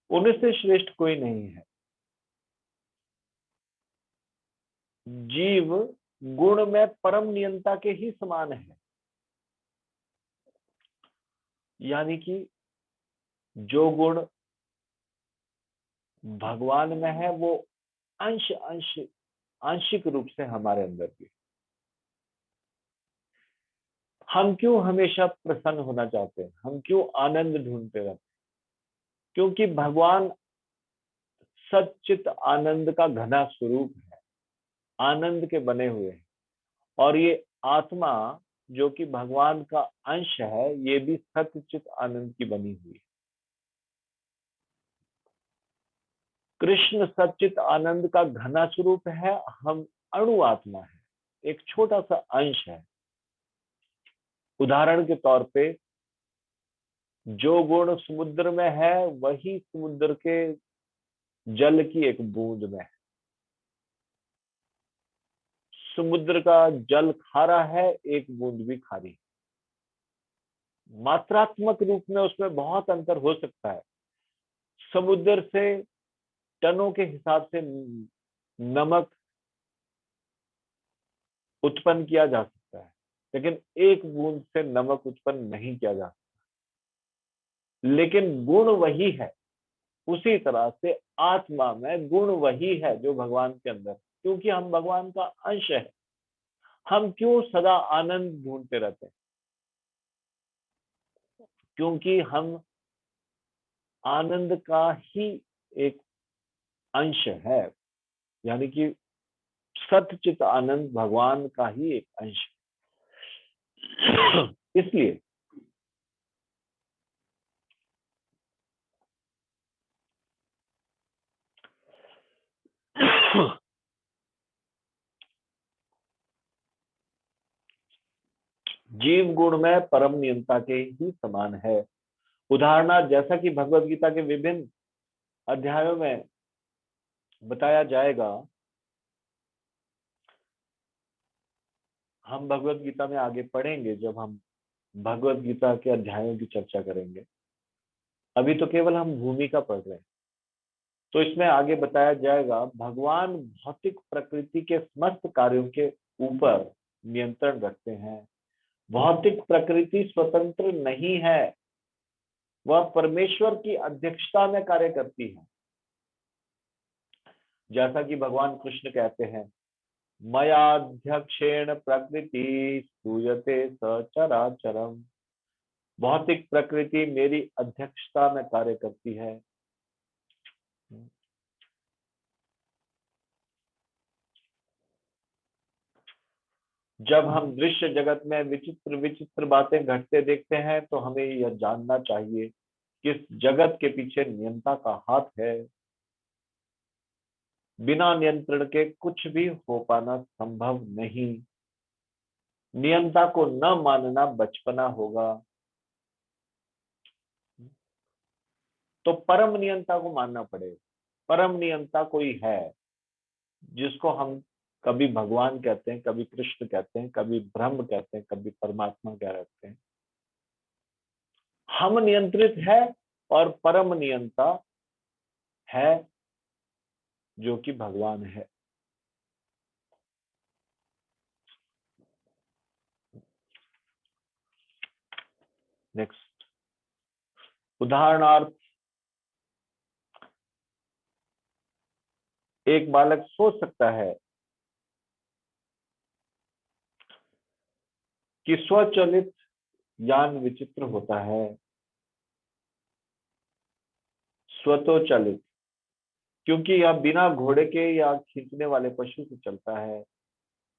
उनसे श्रेष्ठ कोई नहीं है। जीव गुण में परम नियंता के ही समान है, यानी कि जो गुण भगवान में है वो अंश अंश आंशिक रूप से हमारे अंदर भी। हम क्यों हमेशा प्रसन्न होना चाहते हैं? हम क्यों आनंद ढूंढते रहते हैं? क्योंकि भगवान सच्चित आनंद का घना स्वरूप है, आनंद के बने हुए हैं। और ये आत्मा जो कि भगवान का अंश है, ये भी सच्चित आनंद की बनी हुई है। कृष्ण सच्चित आनंद का घना स्वरूप है, हम अणु आत्मा है, एक छोटा सा अंश है। उदाहरण के तौर पे, जो गुण समुद्र में है वही समुद्र के जल की एक बूंद में है। समुद्र का जल खारा है, एक बूंद भी खारी है। मात्रात्मक रूप में उसमें बहुत अंतर हो सकता है। समुद्र से टनों के हिसाब से नमक उत्पन्न किया जा सकता है, लेकिन एक बूंद से नमक उत्पन्न नहीं किया जा सकता। लेकिन गुण वही है। उसी तरह से आत्मा में गुण वही है जो भगवान के अंदर, क्योंकि हम भगवान का अंश है। हम क्यों सदा आनंद ढूंढते रहते हैं? क्योंकि हम आनंद का ही एक अंश है, यानी कि सतचित आनंद भगवान का ही एक अंश है। इसलिए जीव गुण में परम नियंता के ही समान है। उदाहरणार्थ, जैसा कि भगवत गीता के विभिन्न अध्यायों में बताया जाएगा, हम भगवत गीता में आगे पढ़ेंगे जब हम भगवत गीता के अध्यायों की चर्चा करेंगे। अभी तो केवल हम भूमिका पढ़ रहे हैं। तो इसमें आगे बताया जाएगा, भगवान भौतिक प्रकृति के समस्त कार्यों के ऊपर नियंत्रण रखते हैं। भौतिक प्रकृति स्वतंत्र नहीं है, वह परमेश्वर की अध्यक्षता में कार्य करती है। जैसा कि भगवान कृष्ण कहते हैं, मयाध्यक्षेण प्रकृति स्तूयते सचराचरम। भौतिक प्रकृति मेरी अध्यक्षता में कार्य करती है। जब हम दृश्य जगत में विचित्र विचित्र बातें घटते देखते हैं, तो हमें यह जानना चाहिए कि इस जगत के पीछे नियंता का हाथ है। बिना नियंत्रण के कुछ भी हो पाना संभव नहीं। नियंता को न मानना बचपना होगा। तो परम नियंता को मानना पड़ेगा। परम नियंता कोई है जिसको हम कभी भगवान कहते हैं, कभी कृष्ण कहते हैं, कभी ब्रह्म कहते हैं, कभी परमात्मा कह रहते हैं। हम नियंत्रित है और परम नियंता है जो कि भगवान है। नेक्स्ट, उदाहरणार्थ, एक बालक सोच सकता है कि स्वचालित यान विचित्र होता है। स्वतोचालित, क्योंकि यह बिना घोड़े के या खींचने वाले पशु से चलता है,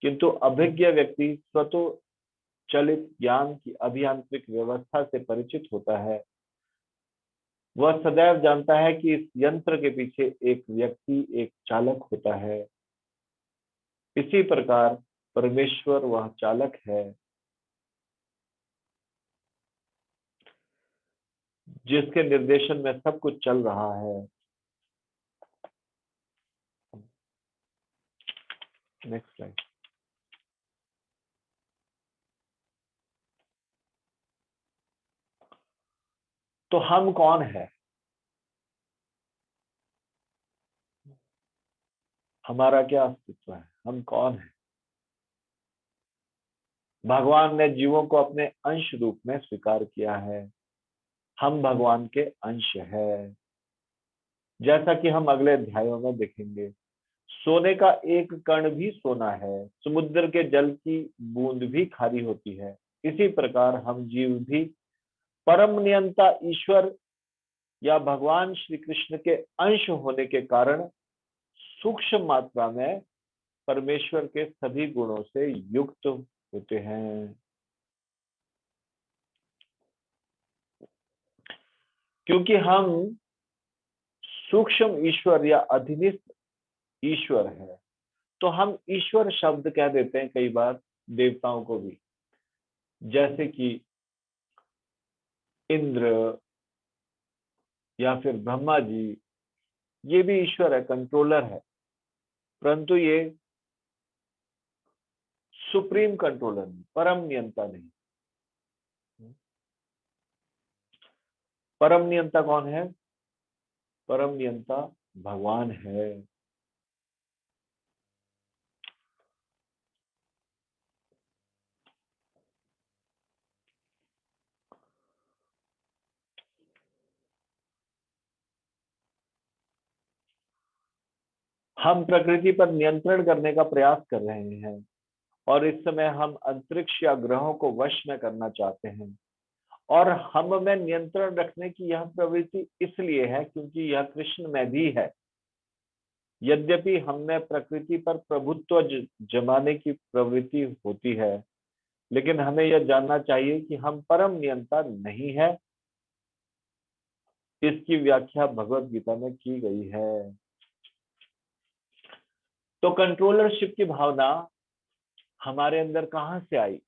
किंतु अभिज्ञ व्यक्ति स्वतोचालित यान की अभियांत्रिक व्यवस्था से परिचित होता है। वह सदैव जानता है कि इस यंत्र के पीछे एक व्यक्ति, एक चालक होता है। इसी प्रकार परमेश्वर वह चालक है जिसके निर्देशन में सब कुछ चल रहा है। Next slide. तो हम कौन है? हमारा क्या अस्तित्व है? हम कौन है? भगवान ने जीवों को अपने अंश रूप में स्वीकार किया है। हम भगवान के अंश है, जैसा कि हम अगले अध्यायों में देखेंगे। सोने का एक कण भी सोना है, समुद्र के जल की बूंद भी खारी होती है। इसी प्रकार हम जीव भी परम नियंता ईश्वर या भगवान श्री कृष्ण के अंश होने के कारण सूक्ष्म मात्रा में परमेश्वर के सभी गुणों से युक्त होते हैं। क्योंकि हम सूक्ष्म ईश्वर या अधीनस्थ ईश्वर है, तो हम ईश्वर शब्द कह देते हैं कई बार देवताओं को भी, जैसे कि इंद्र या फिर ब्रह्मा जी। ये भी ईश्वर है, कंट्रोलर है, परंतु ये सुप्रीम कंट्रोलर नहीं, परम नियंता नहीं। परम नियंता कौन है? परम नियंता भगवान है। हम प्रकृति पर नियंत्रण करने का प्रयास कर रहे हैं और इस समय हम अंतरिक्ष या ग्रहों को वश में करना चाहते हैं। और हम में नियंत्रण रखने की यह प्रवृत्ति इसलिए है क्योंकि यह कृष्ण में भी है। यद्यपि हमें प्रकृति पर प्रभुत्व जमाने की प्रवृत्ति होती है, लेकिन हमें यह जानना चाहिए कि हम परम नियंता नहीं है। इसकी व्याख्या भगवत गीता में की गई है। तो कंट्रोलरशिप की भावना हमारे अंदर कहां से आई?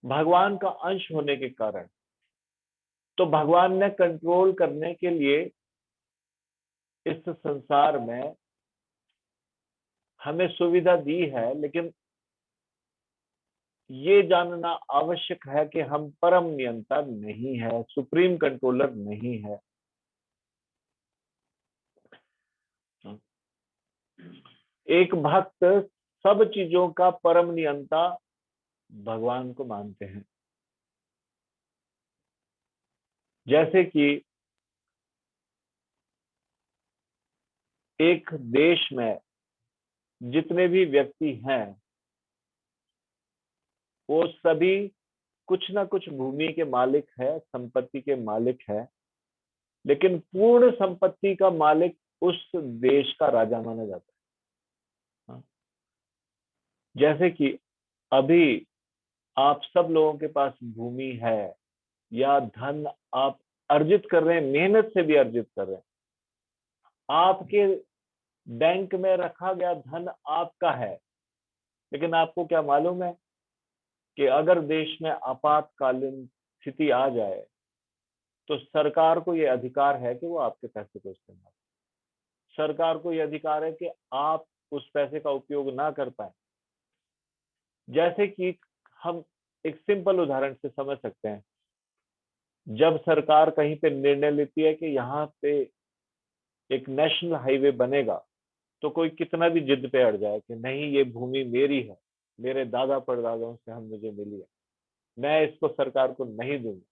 भगवान का अंश होने के कारण। तो भगवान ने कंट्रोल करने के लिए इस संसार में हमें सुविधा दी है, लेकिन ये जानना आवश्यक है कि हम परम नियंता नहीं है, सुप्रीम कंट्रोलर नहीं है। एक भक्त सब चीजों का परम नियंता भगवान को मानते हैं। जैसे कि एक देश में जितने भी व्यक्ति हैं वो सभी कुछ ना कुछ भूमि के मालिक है, संपत्ति के मालिक है, लेकिन पूर्ण संपत्ति का मालिक उस देश का राजा माना जाता है। जैसे कि अभी आप सब लोगों के पास भूमि है या धन आप अर्जित कर रहे हैं, मेहनत से भी अर्जित कर रहे हैं, आपके बैंक में रखा गया धन आपका है, लेकिन आपको क्या मालूम है कि अगर देश में आपातकालीन स्थिति आ जाए तो सरकार को यह अधिकार है कि वो आपके पैसे को इस्तेमाल। सरकार को यह अधिकार है कि आप उस पैसे का उपयोग ना कर पाए। जैसे कि हम एक सिंपल उदाहरण से समझ सकते हैं, जब सरकार कहीं पे निर्णय लेती है कि यहाँ पे एक नेशनल हाईवे बनेगा, तो कोई कितना भी जिद पे अड़ जाए कि नहीं ये भूमि मेरी है, मेरे दादा परदादाओं से हम मुझे मिली है, मैं इसको सरकार को नहीं दूंगा,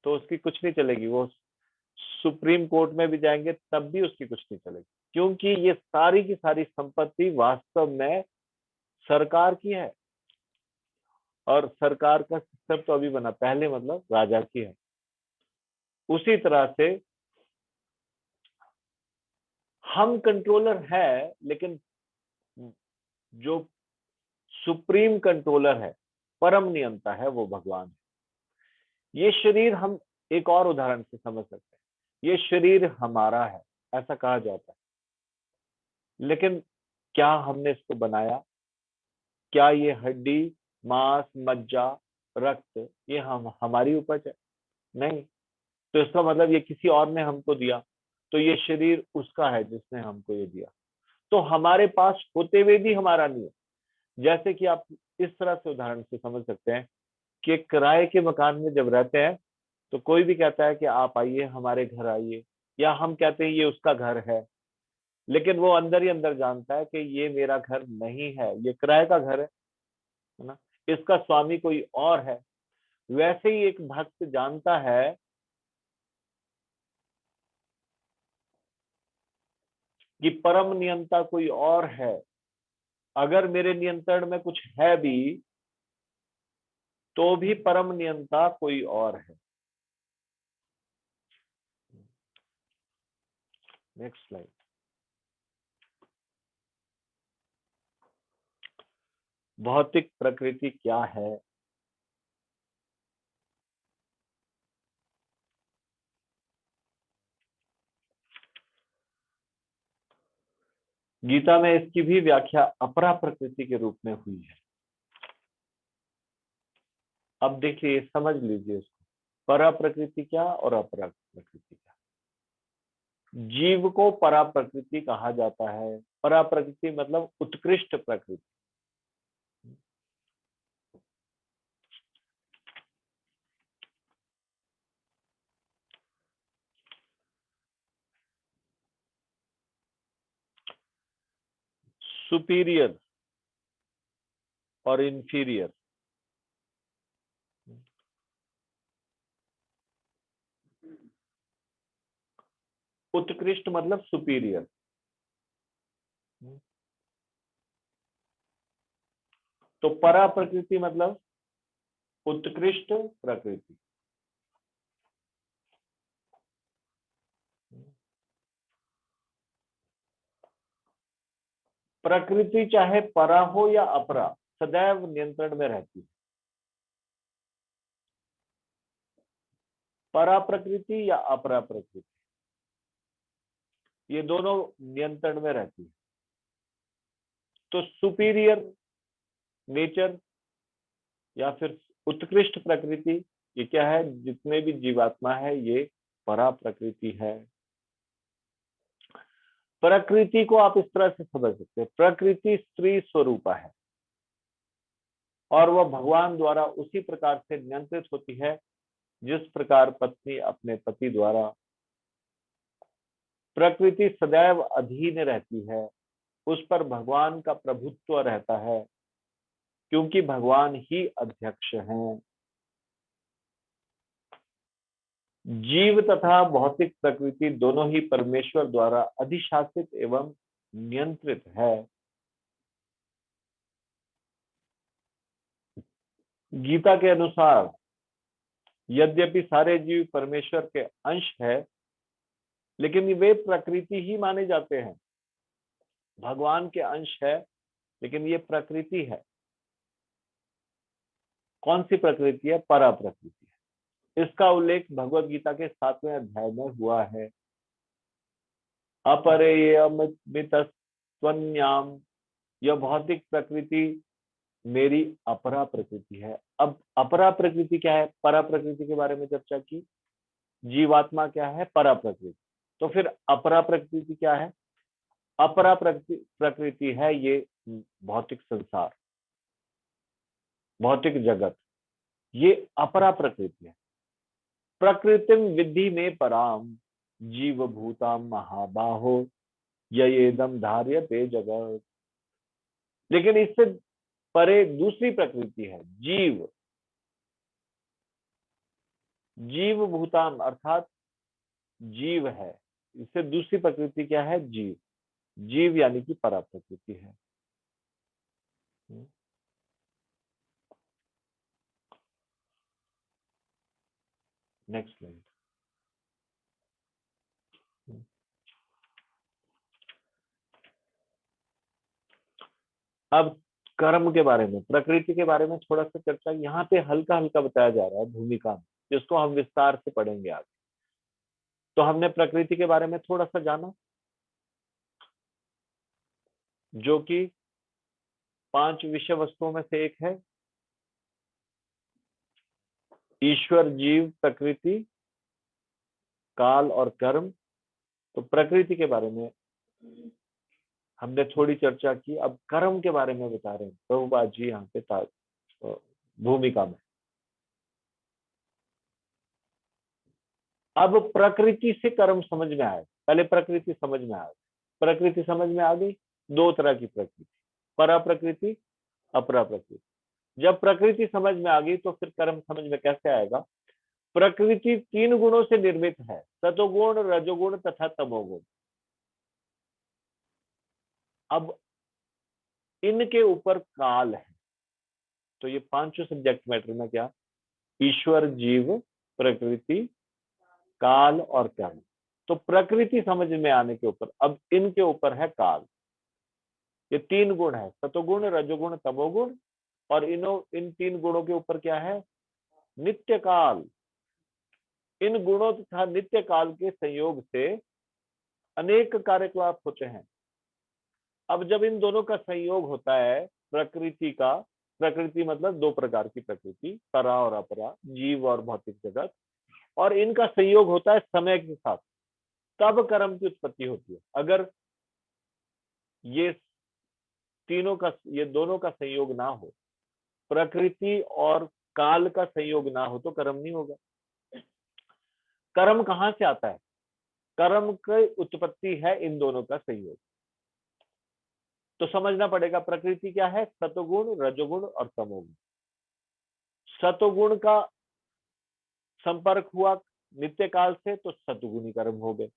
तो उसकी कुछ नहीं चलेगी। वो सुप्रीम कोर्ट में भी जाएंगे तब भी उसकी कुछ नहीं चलेगी, क्योंकि ये सारी की सारी संपत्ति वास्तव में सरकार की है। और सरकार का सिस्टम तो अभी बना, पहले मतलब राजा की है। उसी तरह से हम कंट्रोलर है, लेकिन जो सुप्रीम कंट्रोलर है, परम नियंता है, वो भगवान है। ये शरीर हम एक और उदाहरण से समझ सकते हैं, ये शरीर हमारा है ऐसा कहा जाता है, लेकिन क्या हमने इसको बनाया? क्या ये हड्डी, मांस, मज्जा, रक्त ये हम हमारी उपज है? नहीं। तो इसका मतलब ये किसी और ने हमको दिया, तो ये शरीर उसका है जिसने हमको ये दिया। तो हमारे पास होते हुए भी हमारा नहीं है। जैसे कि आप इस तरह से उदाहरण से समझ सकते हैं कि किराए के मकान में जब रहते हैं, तो कोई भी कहता है कि आप आइए, हमारे घर आइए, या हम कहते हैं ये उसका घर है, लेकिन वो अंदर ही अंदर जानता है कि ये मेरा घर नहीं है, ये किराए का घर है ना, इसका स्वामी कोई और है। वैसे ही एक भक्त जानता है कि परम नियंता कोई और है। अगर मेरे नियंत्रण में कुछ है भी, तो भी परम नियंता कोई और है। Next slide. भौतिक प्रकृति क्या है? गीता में इसकी भी व्याख्या अपरा प्रकृति के रूप में हुई है। अब देखिए, समझ लीजिए इसको, परा प्रकृति क्या और अपरा प्रकृति क्या। जीव को परा प्रकृति कहा जाता है। परा प्रकृति मतलब उत्कृष्ट प्रकृति। सुपीरियर और इंफीरियर। उत्कृष्ट मतलब सुपीरियर। तो परा प्रकृति मतलब उत्कृष्ट प्रकृति। प्रकृति चाहे परा हो या अपरा, सदैव नियंत्रण में रहती है। परा प्रकृति या अपरा प्रकृति, ये दोनों नियंत्रण में रहती है। तो सुपीरियर नेचर या फिर उत्कृष्ट प्रकृति, ये क्या है? जितने भी जीवात्मा है ये परा प्रकृति है। प्रकृति को आप इस तरह से समझ सकते हैं, प्रकृति स्त्री स्वरूपा है और वह भगवान द्वारा उसी प्रकार से नियंत्रित होती है जिस प्रकार पत्नी अपने पति द्वारा। प्रकृति सदैव अधीन रहती है, उस पर भगवान का प्रभुत्व रहता है, क्योंकि भगवान ही अध्यक्ष हैं। जीव तथा भौतिक प्रकृति दोनों ही परमेश्वर द्वारा अधिशासित एवं नियंत्रित है। गीता के अनुसार यद्यपि सारे जीव परमेश्वर के अंश है, लेकिन वे प्रकृति ही माने जाते हैं। भगवान के अंश है, लेकिन ये प्रकृति है। कौन सी प्रकृति है? परा प्रकृति है। इसका उल्लेख भगवत गीता के 7वें अध्याय में हुआ है। अपरेयमितस्त्वन्याम, यह भौतिक प्रकृति मेरी अपरा प्रकृति है। अब अपरा प्रकृति क्या है? परा प्रकृति के बारे में चर्चा की। जीवात्मा क्या है? परा प्रकृति। तो फिर अपरा प्रकृति क्या है? अपरा प्रकृति है ये भौतिक संसार, भौतिक जगत, ये अपरा प्रकृति है। प्रकृतिम विद्धि में पराम जीव भूताम महाबाहो येदम धार्यते जगत। लेकिन इससे परे दूसरी प्रकृति है जीव, जीव भूताम अर्थात जीव है। इससे दूसरी प्रकृति क्या है? जीव। जीव यानी कि परा प्रकृति है। Next line. अब कर्म के बारे में, प्रकृति के बारे में थोड़ा सा चर्चा यहाँ पे हल्का हल्का बताया जा रहा है भूमिका में, जिसको हम विस्तार से पढ़ेंगे आगे। तो हमने प्रकृति के बारे में थोड़ा सा जाना, जो कि 5 विषय वस्तुओं में से एक है। ईश्वर, जीव, प्रकृति, काल और कर्म। तो प्रकृति के बारे में हमने थोड़ी चर्चा की। अब कर्म के बारे में बता रहे हैं प्रभुपाद जी यहाँ पे भूमिका में। अब प्रकृति से कर्म समझ में आए, पहले प्रकृति समझ में आए। प्रकृति समझ में आ गई, 2 तरह की प्रकृति, परा प्रकृति, अपरा प्रकृति। जब प्रकृति समझ में आ गई तो फिर कर्म समझ में कैसे आएगा? प्रकृति 3 गुणों से निर्मित है, सतोगुण, रजोगुण तथा तमोगुण। अब इनके ऊपर काल है। तो ये 5 सब्जेक्ट मैटर में क्या? ईश्वर, जीव, प्रकृति, काल और कर्म। तो प्रकृति समझ में आने के ऊपर अब इनके ऊपर है काल। ये 3 गुण है, सतोगुण, रजोगुण, तमोगुण। और इन 3 गुणों के ऊपर क्या है? नित्य काल। इन गुणों तथा नित्य काल के संयोग से अनेक कार्यकलाप होते हैं। अब जब इन दोनों का संयोग होता है, प्रकृति का, प्रकृति मतलब 2 प्रकार की प्रकृति, परा और अपरा, जीव और भौतिक जगत, और इनका संयोग होता है समय के साथ, तब कर्म की उत्पत्ति होती है। अगर ये दोनों का संयोग ना हो, प्रकृति और काल का संयोग ना हो, तो कर्म नहीं होगा। कर्म कहां से आता है? कर्म की उत्पत्ति है इन दोनों का संयोग। तो समझना पड़ेगा प्रकृति क्या है? सतोगुण, रजोगुण और तमोगुण। सतोगुण का संपर्क हुआ नित्य काल से तो सतुगुणी कर्म हो गए।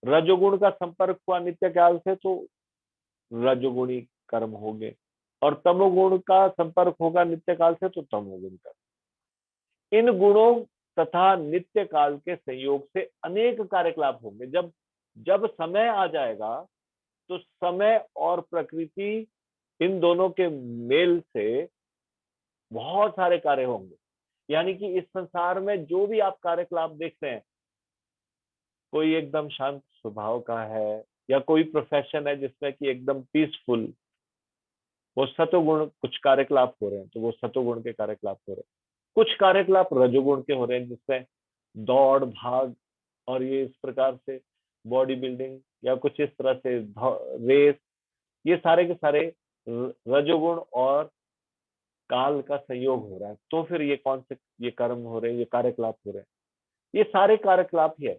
रजोगुण का संपर्क हुआ नित्य काल से तो रजोगुणी कर्म हो गए। और तमोगुण का संपर्क होगा नित्य काल से तो तमोगुण कर्म। इन गुणों तथा नित्य काल के संयोग से अनेक कार्यकलाप होंगे। जब जब समय आ जाएगा तो समय और प्रकृति, इन दोनों के मेल से बहुत सारे कार्य होंगे। यानी कि इस संसार में जो भी आप कार्यकलाप देख रहे हैं, कोई एकदम शांत स्वभाव का है या कोई प्रोफेशन है जिसमें कि एकदम पीसफुल, वो सतोगुण कुछ कार्यकलाप हो रहे हैं तो वो सतोगुण के कार्यकलाप हो रहे हैं। कुछ कार्यकलाप रजोगुण के हो रहे हैं जिसमें दौड़ भाग और ये इस प्रकार से बॉडी बिल्डिंग या कुछ इस तरह से रेस, ये सारे के सारे रजोगुण और काल का संयोग हो रहा है। तो फिर ये कौन से ये कर्म हो रहे हैं, ये कार्यकलाप हो रहे हैं, ये सारे कार्यकलाप ही है।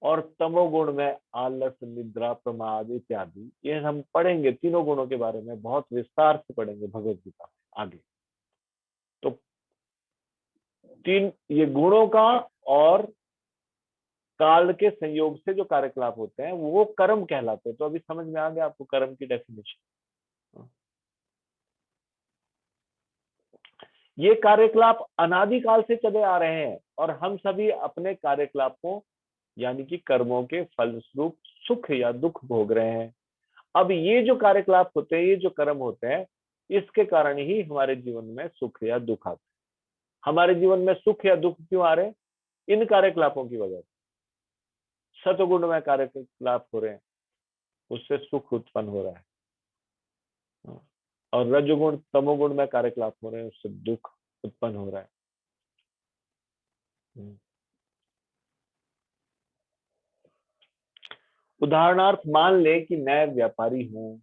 और तमोगुण में आलस, निद्रा, प्रमाद इत्यादि, ये हम पढ़ेंगे। तीनों गुणों के बारे में बहुत विस्तार से पढ़ेंगे भगवत गीता में आगे। तो 3 ये गुणों का और काल के संयोग से जो कार्यकलाप होते हैं वो कर्म कहलाते हैं। तो अभी समझ में आ गया आपको कर्म की डेफिनेशन। ये कार्यकलाप अनादिकाल से चले आ रहे हैं और हम सभी अपने कार्यकलापों यानी कि कर्मों के फलस्वरूप सुख या दुख भोग रहे हैं। अब ये जो कार्यकलाप होते हैं, ये जो कर्म होते हैं, इसके कारण ही हमारे जीवन में सुख या दुख आते हैं। हमारे जीवन में सुख या दुख क्यों आ रहे हैं? इन कार्यकलापों की वजह से। सतगुण में कार्यकलाप हो रहे हैं, उससे सुख उत्पन्न हो रहा है। और रजोगुण तमोगुण में कार्यकलाप हो रहे हैं, उससे दुख उत्पन्न हो रहा है। उदाहरणार्थ मान ले कि मैं व्यापारी हूं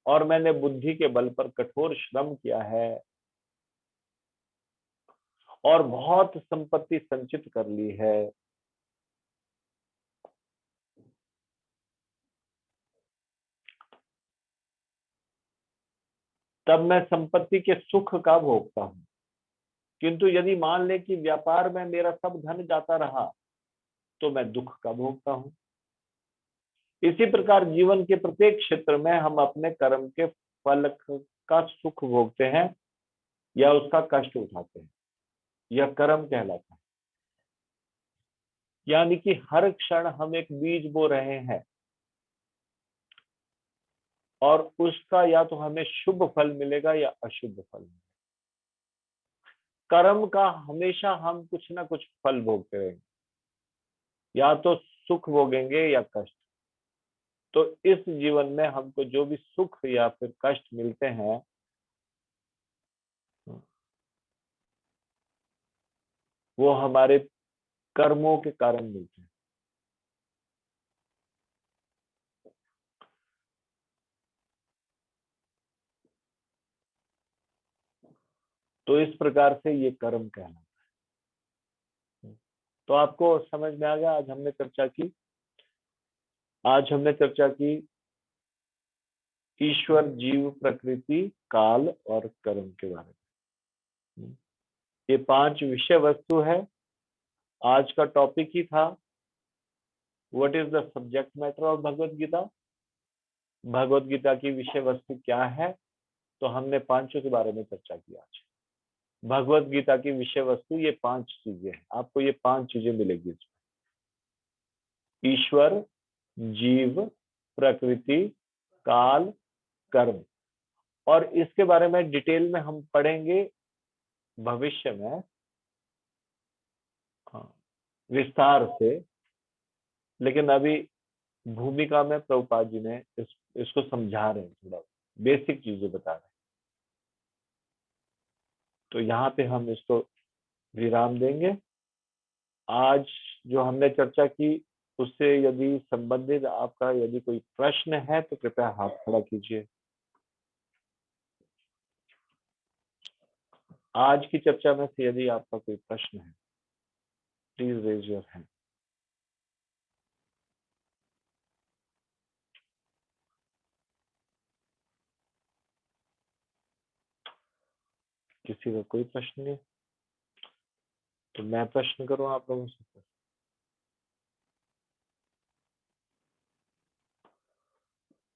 और मैंने बुद्धि के बल पर कठोर श्रम किया है और बहुत संपत्ति संचित कर ली है। तब मैं संपत्ति के सुख का भोगता हूं। किंतु यदि मान ले कि व्यापार में मेरा सब धन जाता रहा तो मैं दुख का भोगता हूं। इसी प्रकार जीवन के प्रत्येक क्षेत्र में हम अपने कर्म के फल का सुख भोगते हैं या उसका कष्ट उठाते हैं। यह कर्म कहलाता है। यानी कि हर क्षण हम एक बीज बो रहे हैं और उसका या तो हमें शुभ फल मिलेगा या अशुभ फल मिलेगा। कर्म का हमेशा हम कुछ ना कुछ फल भोगते रहेंगे, या तो सुख भोगेंगे या कष्ट। तो इस जीवन में हमको जो भी सुख या फिर कष्ट मिलते हैं, वो हमारे कर्मों के कारण मिलते हैं। तो इस प्रकार से ये कर्म कहलाता है। तो आपको समझ में आ गया। आज हमने चर्चा की ईश्वर, जीव, प्रकृति, काल और कर्म के बारे में। ये 5 विषय वस्तु है। आज का टॉपिक ही था what is the subject matter of Bhagavad Gita. Bhagavad Gita की विषय वस्तु क्या है, तो हमने पांचों के बारे में चर्चा की आज। भगवत गीता की विषय वस्तु ये 5 चीजें हैं। आपको ये 5 चीजें मिलेगी इसमें। ईश्वर, जीव, प्रकृति, काल, कर्म। और इसके बारे में डिटेल में हम पढ़ेंगे भविष्य में, हाँ, विस्तार से। लेकिन अभी भूमिका में प्रभुपाद जी ने इसको समझा रहे हैं, थोड़ा बेसिक चीजें बता रहे हैं। तो यहाँ पे हम इसको विराम देंगे। आज जो हमने चर्चा की उससे यदि संबंधित आपका यदि कोई प्रश्न है तो कृपया हाथ खड़ा कीजिए। आज की चर्चा में से यदि आपका कोई प्रश्न है, प्लीज रेज योर हैंड। किसी का कोई प्रश्न नहीं, तो मैं प्रश्न करूं आप लोगों से।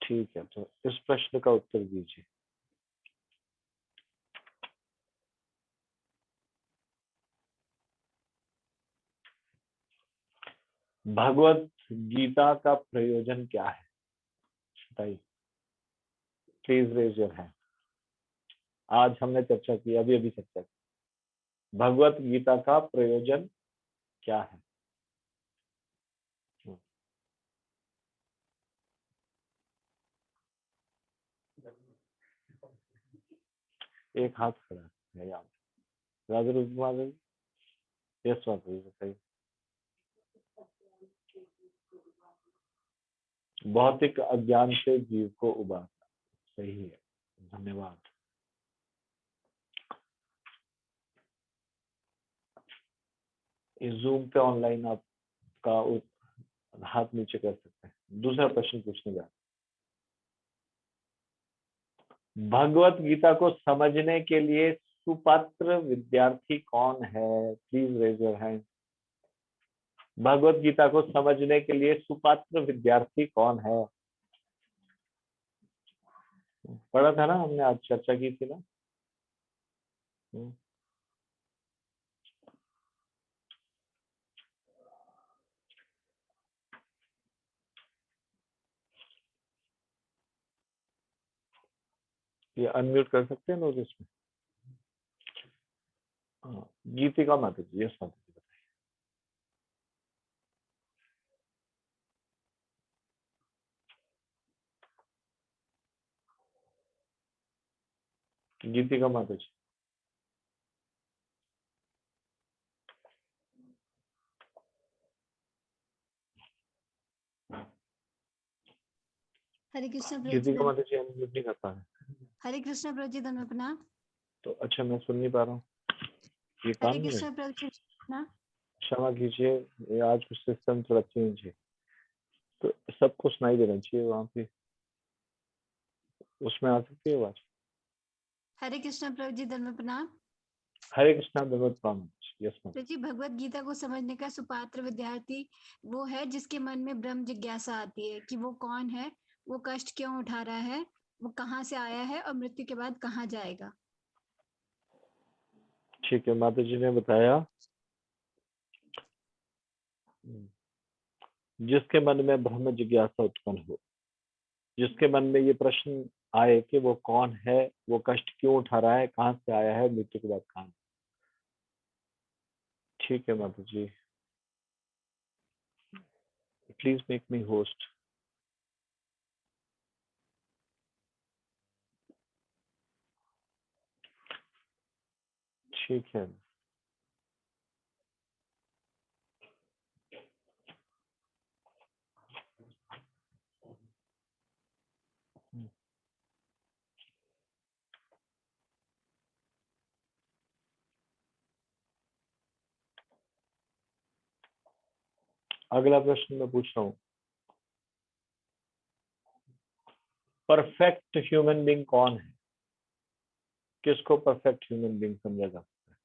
ठीक है, तो इस प्रश्न का उत्तर दीजिए। भगवत गीता का प्रयोजन क्या है, बताइए। Please raise your hand. आज हमने चर्चा की, अभी अभी चर्चा की। भगवत गीता का प्रयोजन क्या है? एक हाथ खड़ा है यहाँ। राजा माधव, यस माधव, बताइए। भौतिक अज्ञान से जीव को उबारना, सही है, धन्यवाद। इस जूम पे ऑनलाइन आपका हाथ नीचे कर सकते हैं। दूसरा प्रश्न पूछने जा। भगवत गीता को समझने के लिए सुपात्र विद्यार्थी कौन है? Please raise your hand. Bhagavad Gita को समझने के लिए सुपात्र विद्यार्थी कौन है? पढ़ा था ना हमने, आज चर्चा की थी ना। ये अनम्यूट कर सकते हैं लोग इसमें। हाँ, गीतिका माता जी, यस माता जी, बताइए। गीतिका माता जी। हरे कृष्ण प्रभु किसी जी को माता जी अनम्यूट नहीं कर पा रहे। हरे कृष्ण प्रभु जी धन्यवाद प्रणाम। तो अच्छा मैं सुन नहीं पा रहा हूँ, ये काम हरे नहीं है। कृष्ण प्रभु जी प्रणाम। क्षमा कीजिए, ये आज कुछ सिस्टम थोड़ा चेंज है, तो सबको सुनाई देना चाहिए वहाँ पे, उसमें आ सकती है आवाज। हरे कृष्ण प्रभु जी धन्यवाद प्रणाम। हरे कृष्णा धन्यवाद प्रणाम। Yes ma'am. प्रभु जी भगवत गीता को समझने का सुपात्र विद्यार्थी वो है जिसके मन में ब्रह्म जिज्ञासा आती है कि वो कौन है, वो कष्ट क्यों उठा रहा है, वो कहाँ से आया है और मृत्यु के बाद कहाँ जाएगा। ठीक है, माता जी ने बताया जिसके मन में ब्रह्म जिज्ञासा उत्पन्न हो, जिसके मन में ये प्रश्न आए कि वो कौन है, वो कष्ट क्यों उठा रहा है, कहाँ से आया है, मृत्यु के बाद कहाँ। ठीक है माता जी, प्लीज मेक मी होस्ट। ठीक है। अगला प्रश्न मैं पूछ रहा हूँ, परफेक्ट ह्यूमन बीइंग कौन है? किसको परफेक्ट ह्यूमन बीइंग समझा जा सकता है?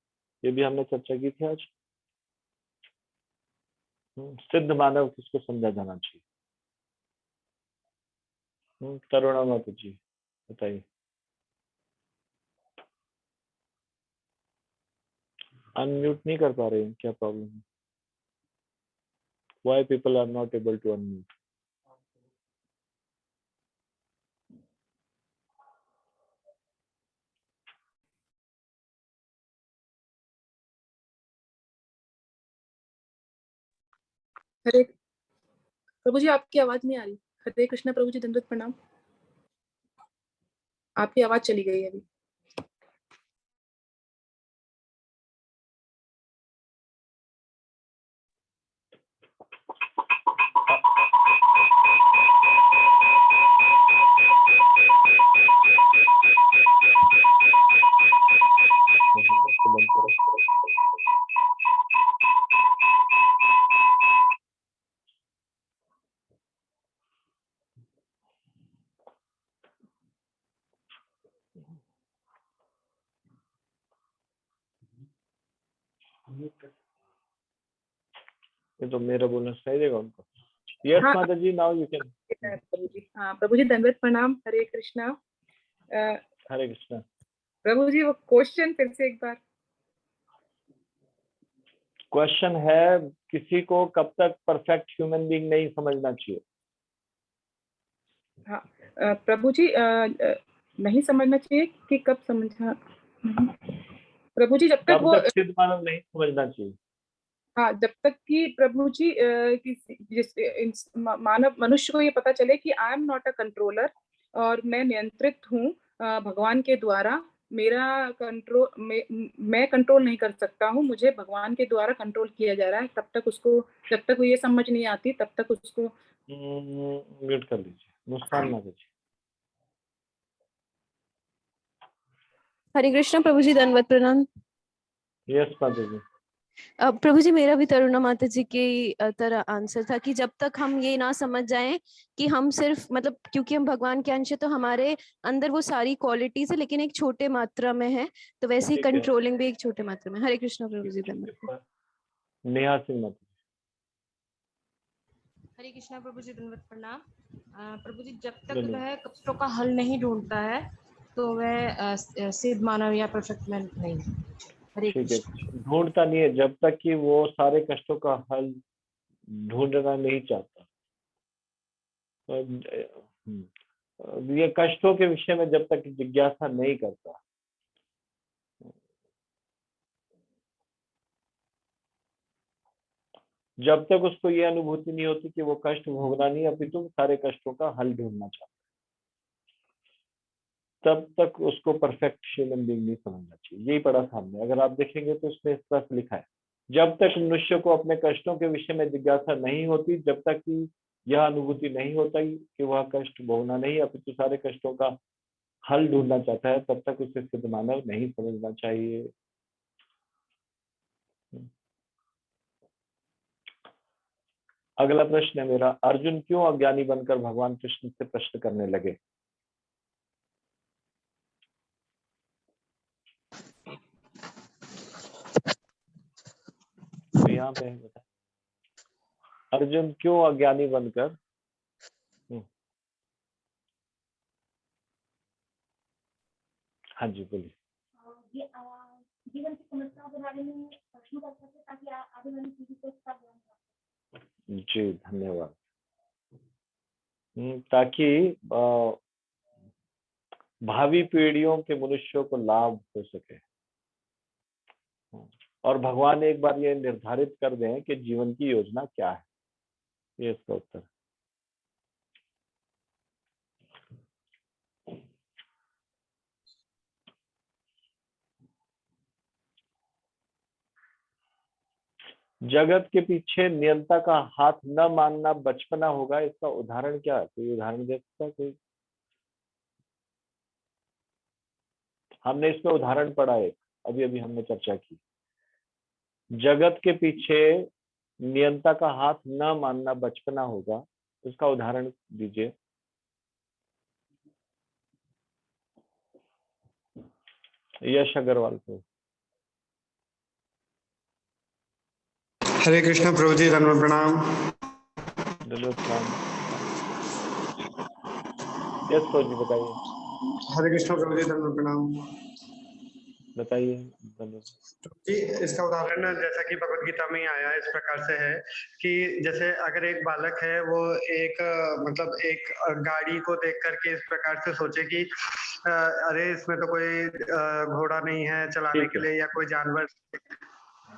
ये भी हमने चर्चा की थी आज। सिद्ध मानव किसको समझा जाना चाहिए? तरुणा माता जी बताइए। अनम्यूट नहीं कर पा रहे हैं, क्या प्रॉब्लम है? Why people are not able to unmute? हरे प्रभु जी, आपकी आवाज नहीं आ रही। हरे कृष्णा प्रभु जी दंडवत प्रणाम। आपकी आवाज चली गई है अभी। ये तो मेरा बोलना सही रहेगा उनको। यस हाँ, माता जी, नाउ यू कैन। प्रभु जी। हाँ प्रभु जी दंडवत प्रणाम। हरे कृष्णा। हरे कृष्णा। प्रभु जी वो क्वेश्चन फिर से एक बार। क्वेश्चन है, किसी को कब तक परफेक्ट ह्यूमन बीइंग नहीं समझना चाहिए? हाँ प्रभु जी नहीं समझना चाहिए कि कब समझा। प्रभु जी जब तक कब वो तक सिद्ध मानव नहीं समझना चाहिए? हाँ जब तक कि प्रभु जी मानव मनुष्य को ये पता चले कि I am not a controller और मैं नियंत्रित हूँ भगवान के द्वारा। मेरा कंट्रोल मैं कंट्रोल नहीं कर सकता हूँ, मुझे भगवान के द्वारा कंट्रोल किया जा रहा है। तब तक उसको, जब तक वो ये समझ नहीं आती तब तक उसको म्यूट कर लीजिए। मुस्कान माता जी। हरे कृष्ण प्रभु जी दंडवत प्रणाम। यस माता जी। प्रभु जी मेरा भी तरुणा माता जी की तरह आंसर था कि जब तक हम ये ना समझ जाएं कि हम सिर्फ मतलब क्योंकि हम भगवान के अंश है तो हमारे अंदर वो सारी क्वालिटीज है लेकिन एक छोटे मात्रा में है, तो वैसे ही कंट्रोलिंग भी एक छोटे मात्रा में। हरे कृष्ण प्रभु जी धन्यवाद। नेहा सिंह माता जी। हरे कृष्णा प्रभु जी दंडवत प्रणाम। प्रभु जी जब तक वह कष्टों का हल नहीं ढूंढता है तो वह सिद्ध मानव या परफेक्ट मैन नहीं। हरे ठीक है, कृष्ण। ढूंढता नहीं है जब तक कि वो सारे कष्टों का हल ढूंढना नहीं चाहता। ये कष्टों के विषय में जब तक जिज्ञासा नहीं करता, जब तक उसको ये अनुभूति नहीं होती कि वो कष्ट भोगना नहीं अपितु सारे कष्टों का हल ढूंढना चाहता, तब तक उसको परफेक्ट ह्यूमन बीइंग नहीं समझना चाहिए। यही पढ़ा सामने, अगर आप देखेंगे तो इसमें इस तरह से लिखा है, जब तक मनुष्य को अपने कष्टों के विषय में जिज्ञासा नहीं होती, जब तक कि यह अनुभूति नहीं होता कि वह कष्ट भोगना नहीं अपितु सारे कष्टों का हल ढूंढना चाहता है, तब तक उसे सिद्ध मानव नहीं समझना चाहिए। अगला प्रश्न है मेरा, अर्जुन क्यों अज्ञानी बनकर भगवान कृष्ण से प्रश्न करने लगे? तो यहाँ पे बता, अर्जुन क्यों अज्ञानी बनकर हाँ जी बोलिए। जीवन की समस्याओं के बारे में प्रश्न कर सकते ताकि आगे वाली पीढ़ी को इसका ज्ञान प्राप्त हो। जी धन्यवाद। ताकि भावी पीढ़ियों के मनुष्यों को लाभ हो सके और भगवान एक बार ये निर्धारित कर दें कि जीवन की योजना क्या है, ये इसका उत्तर। जगत के पीछे नियंता का हाथ न मानना बचपना होगा, इसका उदाहरण क्या है? कोई उदाहरण दे सकता है कोई? हमने इसमें उदाहरण पढ़ा है, अभी अभी हमने चर्चा की। जगत के पीछे नियंता का हाथ न मानना बचपना होगा, इसका उदाहरण दीजिए। यश अग्रवाल को। हरे कृष्ण प्रभु जी, धन्यवाद प्रणाम। यस प्रभु जी बताइए। हरे कृष्ण प्रभु जी, धन्यवाद प्रणाम। बताइए जी, इसका उदाहरण जैसा कि भगवत गीता में ही आया इस प्रकार से है कि जैसे अगर एक बालक है वो एक मतलब एक गाड़ी को देख करके इस प्रकार से सोचे कि अरे इसमें तो कोई घोड़ा नहीं है चलाने के लिए या कोई जानवर।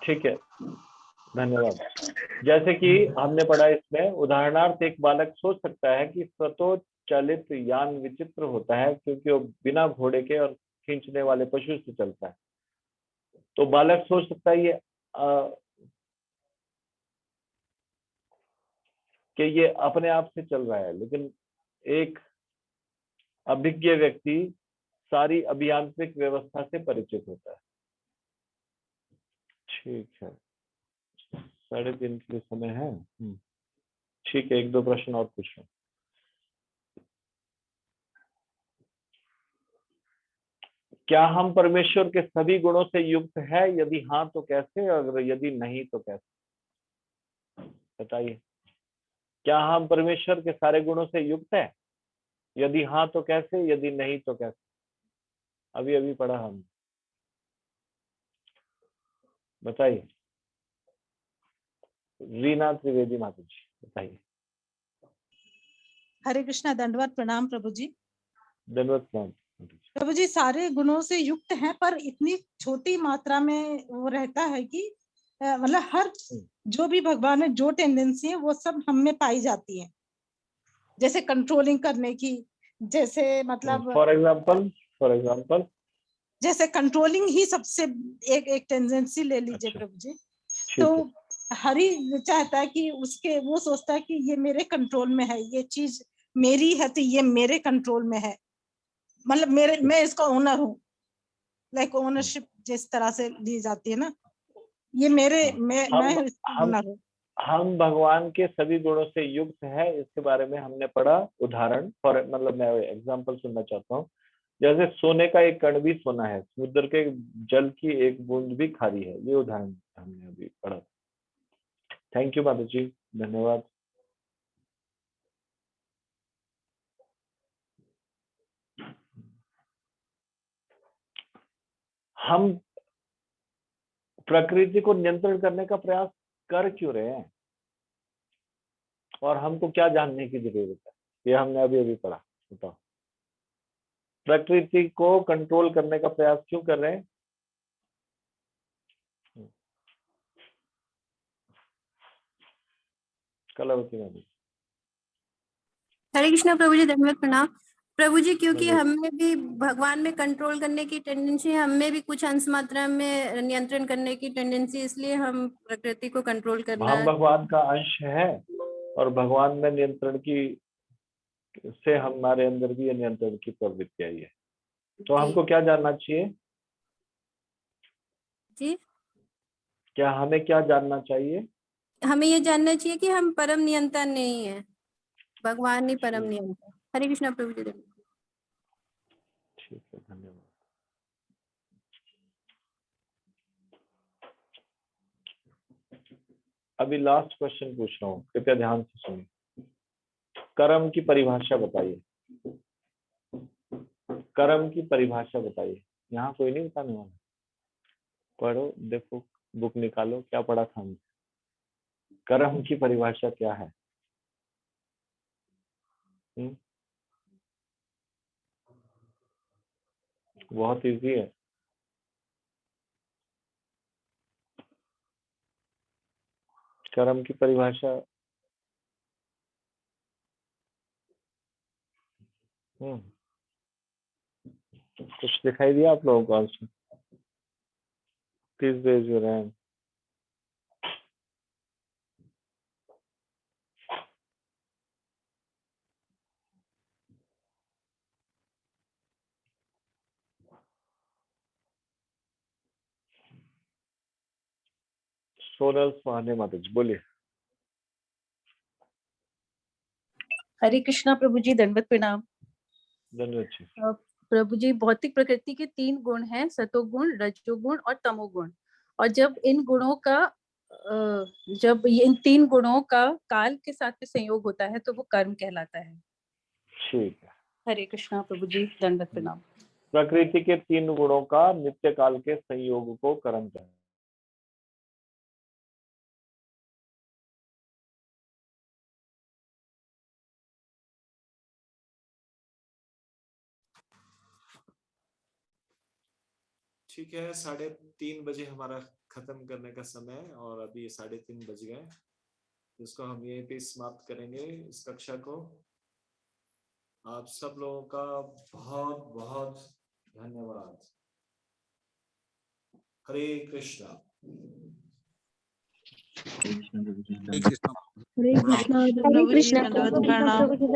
ठीक है, धन्यवाद। जैसे कि हमने पढ़ा इसमें उदाहरणार्थ एक बालक सोच सकता है कि स्वतोचालित यान विचित्र होता है क्योंकि वो बिना घोड़े के और खींचने वाले पशु से चलता है। तो बालक सोच सकता है कि ये अपने आप से चल रहा है, लेकिन एक अभिज्ञ व्यक्ति सारी अभियांत्रिक व्यवस्था से परिचित होता है। ठीक है, 3:30 के लिए समय है। ठीक है, 1-2 प्रश्न और पूछो। क्या हम परमेश्वर के सभी गुणों से युक्त है? यदि हाँ तो कैसे, और यदि नहीं तो कैसे? बताइए। क्या हम परमेश्वर के सारे गुणों से युक्त है? यदि हाँ तो कैसे, यदि नहीं तो कैसे? अभी अभी पढ़ा हम, बताइए। रीना त्रिवेदी माता जी बताइए। हरे कृष्णा, दंडवत प्रणाम प्रभु जी। दंडवत प्रणाम प्रभु जी। सारे गुणों से युक्त है पर इतनी छोटी मात्रा में वो रहता है कि मतलब हर जो भी भगवान में जो टेंडेंसी है वो सब हम में पाई जाती है, जैसे कंट्रोलिंग करने की, जैसे मतलब फॉर एग्जाम्पल जैसे कंट्रोलिंग ही सबसे एक टेंडेंसी ले लीजिए। अच्छा। प्रभु जी, तो हरि चाहता है कि उसके वो सोचता है कि ये मेरे कंट्रोल में है, ये चीज मेरी है तो ये मेरे कंट्रोल में है, मतलब मैं इसका ओनर हूँ। लाइक ओनरशिप जिस तरह से ली जाती है ना, ये मेरे मैं ओनर हूँ। हम भगवान के सभी गुणों से युक्त है, इसके बारे में हमने पढ़ा। उदाहरण फॉर मतलब मैं एग्जांपल सुनना चाहता हूँ। जैसे सोने का एक कण भी सोना है, समुद्र के जल की एक बूंद भी खारी है, ये उदाहरण हमने अभी पढ़ा। थैंक यू माता जी, धन्यवाद। हम प्रकृति को नियंत्रण करने का प्रयास कर क्यों रहे हैं और हमको क्या जानने की जरूरत है, ये हमने अभी अभी पढ़ा। बताओ, प्रकृति को कंट्रोल करने का प्रयास क्यों कर रहे हैं? कलावती मैडम। हरे कृष्णा प्रभु जी, धन्यवाद प्रणाम प्रभु जी। क्योंकि हमें भी भगवान में कंट्रोल करने की टेंडेंसी है, हमें भी कुछ अंश मात्रा में नियंत्रण करने की टेंडेंसी, इसलिए हम प्रकृति को कंट्रोल करना। हम भगवान का अंश है, और भगवान में नियंत्रण की से हमारे अंदर भी ये नियंत्रण की प्रवृत्ति आई है। तो हमको क्या जानना चाहिए? जी, क्या हमें क्या जानना चाहिए? हमें ये जानना चाहिए कि हम परम नियंता नहीं है, भगवान ही परम नियंता। हरे कृष्णा प्रभु जी। ठीक है, धन्यवाद। अभी लास्ट क्वेश्चन पूछ रहा हूँ, कृपया ध्यान से सुनिए। कर्म की परिभाषा बताइए। कर्म की परिभाषा बताइए। यहाँ कोई नहीं बताने वाला। पढ़ो, देखो, बुक निकालो, क्या पढ़ा था हमने। कर्म की परिभाषा क्या है? बहुत इजी है। कर्म की परिभाषा कुछ दिखाई दिया आप लोगों को answer? Please raise your hand. Sonal Suhane माता जी, बोलिए। हरे कृष्णा प्रभु जी, दंडवत प्रणाम। धन्यवाद जी। प्रभु जी, भौतिक प्रकृति के 3 गुण हैं, सतोगुण, रजोगुण और तमोगुण। और जब इन तीन गुणों का काल के साथ में संयोग होता है तो वो कर्म कहलाता है। ठीक है। हरे कृष्णा प्रभु जी, दंडवत प्रणाम। प्रकृति के 3 गुणों का नित्य काल के संयोग को कर्म कहते हैं। ठीक है, 3:30 बजे हमारा खत्म करने का समय है और अभी 3:30 बज गए। इसको हम यहीं पे समाप्त करेंगे इस कक्षा को। आप सब लोगों का बहुत बहुत धन्यवाद। हरे कृष्णा। हरे कृष्णा प्रभु जी।